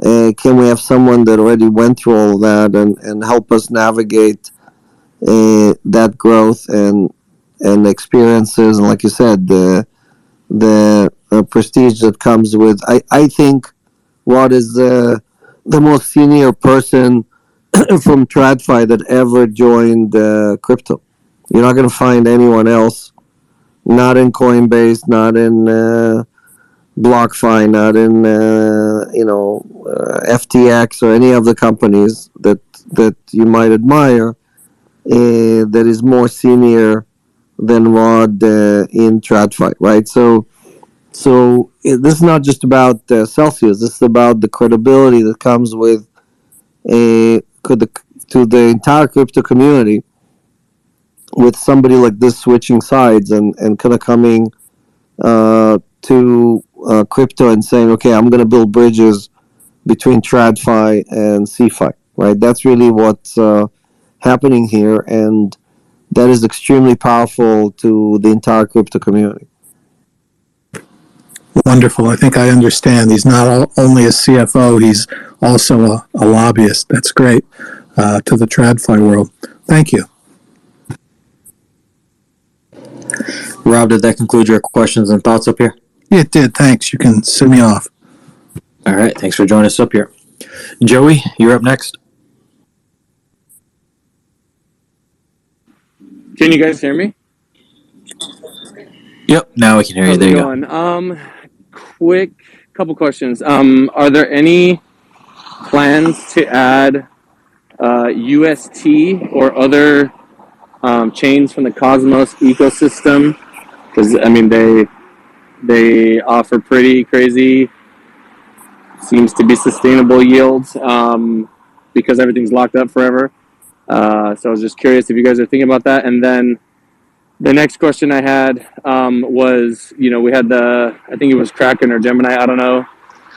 can we have someone that already went through all of that and help us navigate that growth and experiences, and like you said, the prestige that comes with. I think Rod is the most senior person from TradFi that ever joined crypto. You're not going to find anyone else, not in Coinbase, not in BlockFi, not in FTX or any of the companies that you might admire, that is more senior than Rod in TradFi, right? So this is not just about Celsius. This is about the credibility that comes with to the entire crypto community, with somebody like this switching sides and kind of coming to crypto and saying, okay, I'm going to build bridges between TradFi and CeFi, right? That's really what's happening here, and that is extremely powerful to the entire crypto community. Wonderful. I think I understand. He's not only a CFO, he's also a lobbyist. That's great to the TradFi world. Thank you. Rob, did that conclude your questions and thoughts up here? Yeah, it did. Thanks. You can send me off. All right. Thanks for joining us up here. Joey, you're up next. Can you guys hear me? Yep. Now we can hear you. There you go. Quick couple questions. Are there any plans to add UST or other chains from the Cosmos ecosystem? Because I mean, they offer pretty crazy, seems to be sustainable yields because everything's locked up forever. So I was just curious if you guys are thinking about that. And then the next question I had was, we had I think it was Kraken or Gemini, I don't know.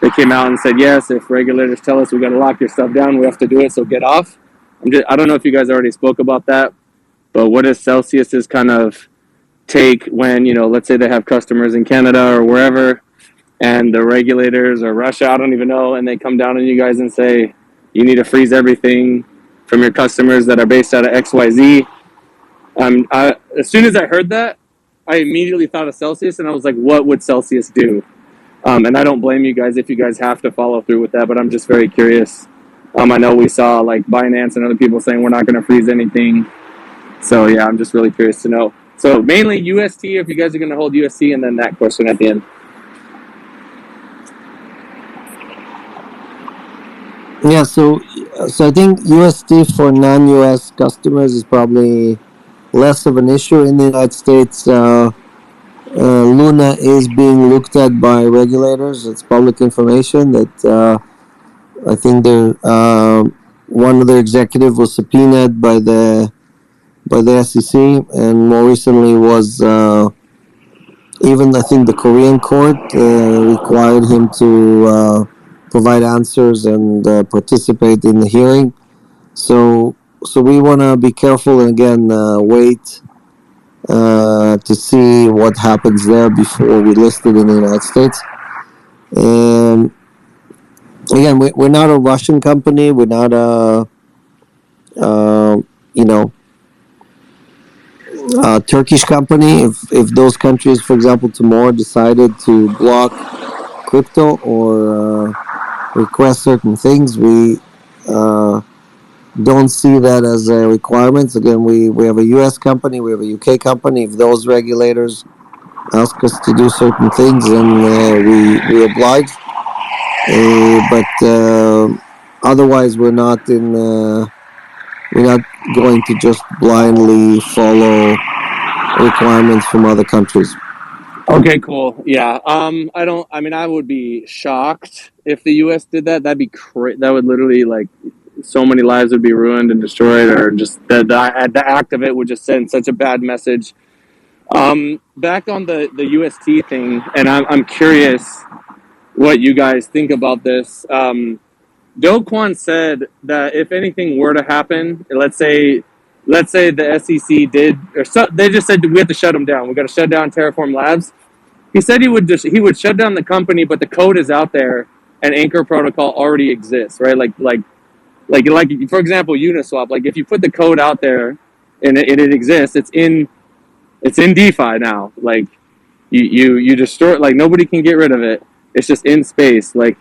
They came out and said, yes, if regulators tell us we got to lock your stuff down, we have to do it, so get off. I don't know if you guys already spoke about that, but what is Celsius's kind of take when, let's say they have customers in Canada or wherever, and the regulators or Russia, I don't even know, and they come down on you guys and say, you need to freeze everything from your customers that are based out of XYZ. As soon as I heard that, I immediately thought of Celsius, and I was like, what would Celsius do? And I don't blame you guys if you guys have to follow through with that, but I'm just very curious. I know we saw like Binance and other people saying we're not going to freeze anything. So yeah, I'm just really curious to know. So mainly UST, if you guys are going to hold UST, and then that question at the end. Yeah, so I think USD for non-US customers is probably less of an issue in the United States. Luna is being looked at by regulators. It's public information that I think one of their executives was subpoenaed by the SEC, and more recently was even I think the Korean court required him to provide answers and participate in the hearing. So we want to be careful and again wait to see what happens there before we list it in the United States. And again, we're not a Russian company. We're not a Turkish company. If those countries, for example, tomorrow decided to block crypto or request certain things, we don't see that as a requirement. Again, we have a U.S. company, we have a U.K. company. If those regulators ask us to do certain things, then we oblige. But otherwise, we're not going to just blindly follow requirements from other countries. Okay, cool. Yeah. I mean, I would be shocked if the U.S. did that. That'd be that would literally, like, so many lives would be ruined and destroyed, or just the act of it would just send such a bad message. Back on the UST thing, and I'm curious what you guys think about this. Do Kwon said that if anything were to happen, let's say the SEC did, they just said we have to shut them down. We got to shut down Terraform Labs. He said he would shut down the company, but the code is out there, and Anchor protocol already exists, right? Like for example, Uniswap. Like if you put the code out there and it exists, it's in DeFi now. Like you destroy it, like nobody can get rid of it. It's just in space. Like,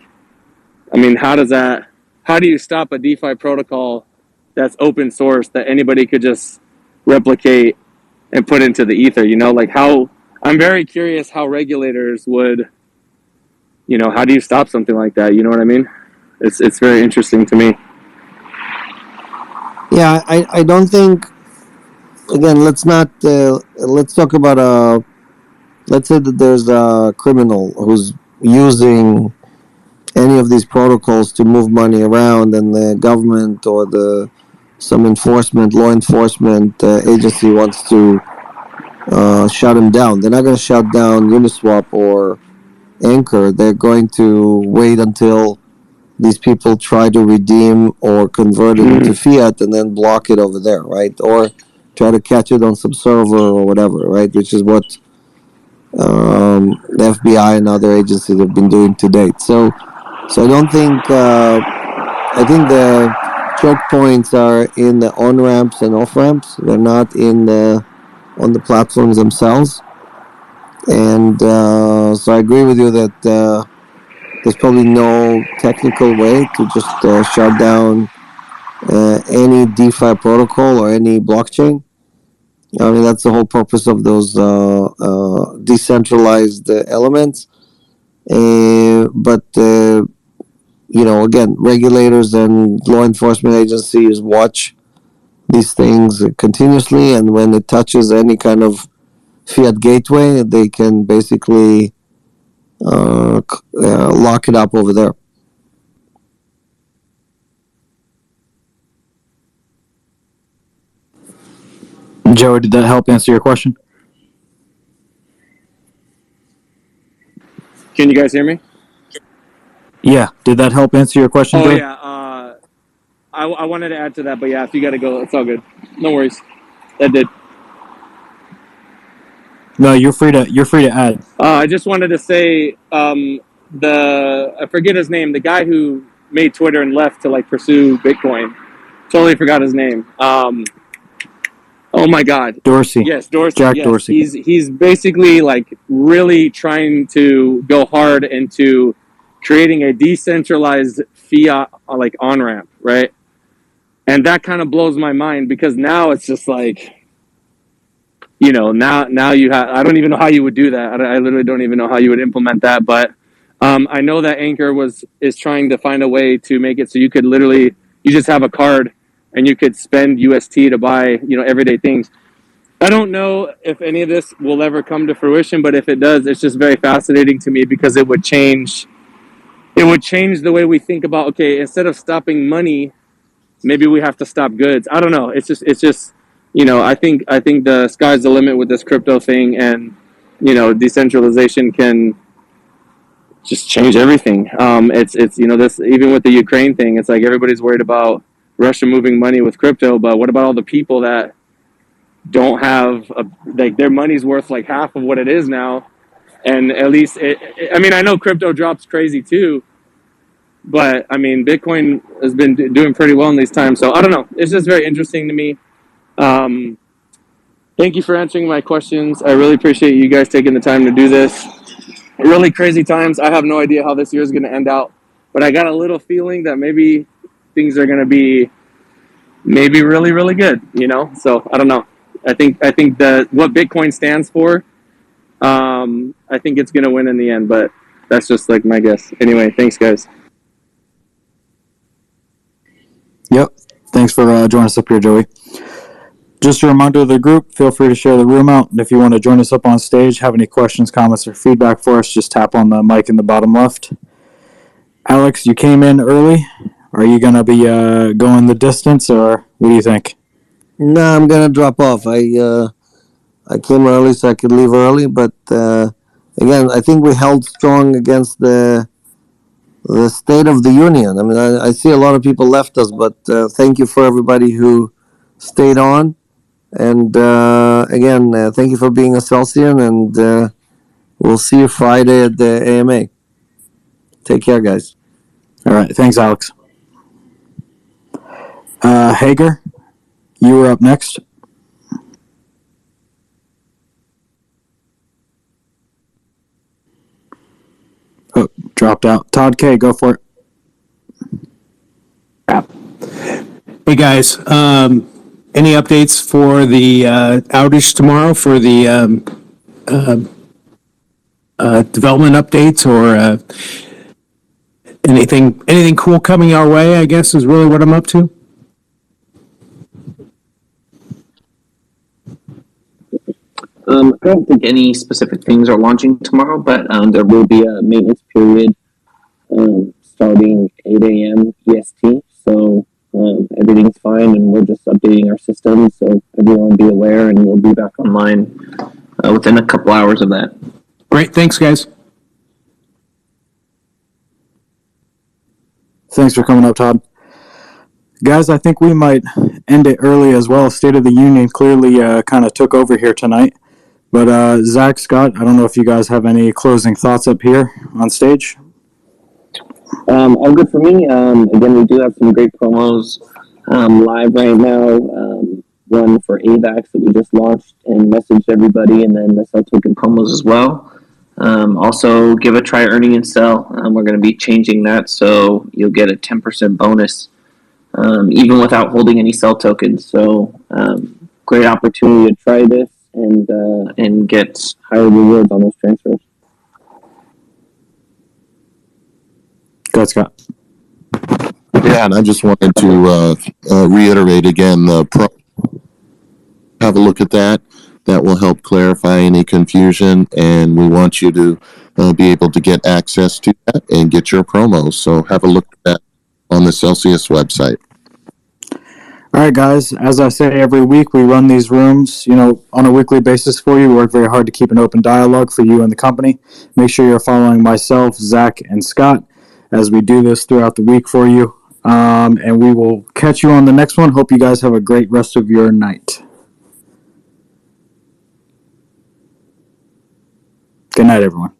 I mean, how do you stop a DeFi protocol that's open source that anybody could just replicate and put into the ether? You know, like I'm very curious how regulators would, how do you stop something like that? You know what I mean? It's very interesting to me. Yeah, I don't think. Again, let's talk about let's say that there's a criminal who's using any of these protocols to move money around, and the government or some law enforcement agency wants to shut him down. They're not going to shut down Uniswap or Anchor. They're going to wait until these people try to redeem or convert it into fiat and then block it over there, right? Or try to catch it on some server or whatever, right? Which is what the FBI and other agencies have been doing to date. So I don't think. I think the choke points are in the on ramps and off ramps. They're not on the platforms themselves. And so I agree with you that there's probably no technical way to just shut down any DeFi protocol or any blockchain. I mean, that's the whole purpose of those decentralized elements. But again, regulators and law enforcement agencies watch these things continuously, and when it touches any kind of fiat gateway, they can basically lock it up over there. Joey, did that help answer your question? Can you guys hear me? Yeah. Did that help answer your question, Joey? Yeah. I wanted to add to that, but yeah, if you got to go, it's all good. No worries. That did. No, you're free to add. I just wanted to say I forget his name, the guy who made Twitter and left to pursue Bitcoin. Totally forgot his name. Oh my God. Dorsey. Yes, Dorsey. Jack yes. Dorsey. He's basically really trying to go hard into creating a decentralized fiat on ramp, right? And that kind of blows my mind, because now it's just now you have, I don't even know how you would do that. I literally don't even know how you would implement that. But I know that Anchor is trying to find a way to make it so you could you just have a card and you could spend UST to buy, everyday things. I don't know if any of this will ever come to fruition, but if it does, it's just very fascinating to me, because it would change the way we think about, okay, instead of stopping money, maybe we have to stop goods. I don't know. It's just I think the sky's the limit with this crypto thing, and decentralization can just change everything. It's this, even with the Ukraine thing, it's like everybody's worried about Russia moving money with crypto, but what about all the people that don't have their money's worth half of what it is now? And at least I know crypto drops crazy too, but Bitcoin has been doing pretty well in these times. So I don't know. It's just very interesting to me. Thank you for answering my questions. I really appreciate you guys taking the time to do this. Really crazy times. I have no idea how this year is going to end out, but I got a little feeling that maybe things are going to be maybe really, really good, you know? So I don't know. I think that what Bitcoin stands for, I think it's going to win in the end, but that's just like my guess. Anyway, thanks guys. Yep. Thanks for joining us up here, Joey. Just a reminder to the group, feel free to share the room out. And if you want to join us up on stage, have any questions, comments, or feedback for us, just tap on the mic in the bottom left. Alex, you came in early. Are you going to be going the distance, or what do you think? No, I'm gonna drop off. I came early so I could leave early, but again, I think we held strong against the State of the Union. I mean, I see a lot of people left us, but thank you for everybody who stayed on. And again, thank you for being a Celsian, and we'll see you Friday at the AMA. Take care, guys. All right. Thanks, Alex. Hager, you were up next. Oh, dropped out. Todd K, go for it. Hey guys, any updates for the outage tomorrow for the development updates, or anything cool coming our way? I guess is really what I'm up to. I don't think any specific things are launching tomorrow, but there will be a maintenance period starting 8 a.m. EST. So everything's fine, and we're just updating our systems, so everyone will be aware, and we'll be back online within a couple hours of that. Great, thanks, guys. Thanks for coming up, Todd. Guys, I think we might end it early as well. State of the Union clearly kind of took over here tonight. But Zach, Scott, I don't know if you guys have any closing thoughts up here on stage. All good for me. Again, we do have some great promos live right now. One for AVAX that we just launched and messaged everybody, and then the Cell Token promos as well. Also, give a try earning and sell. We're going to be changing that, so you'll get a 10% bonus even without holding any Cell tokens. So great opportunity to try this and get higher rewards on those transfers. Go ahead, Scott. Yeah, and I just wanted to reiterate again, have a look at that. That will help clarify any confusion, and we want you to be able to get access to that and get your promos. So have a look at that on the Celsius website. All right, guys. As I say every week, we run these rooms, on a weekly basis for you. We work very hard to keep an open dialogue for you and the company. Make sure you're following myself, Zach, and Scott as we do this throughout the week for you. And we will catch you on the next one. Hope you guys have a great rest of your night. Good night, everyone.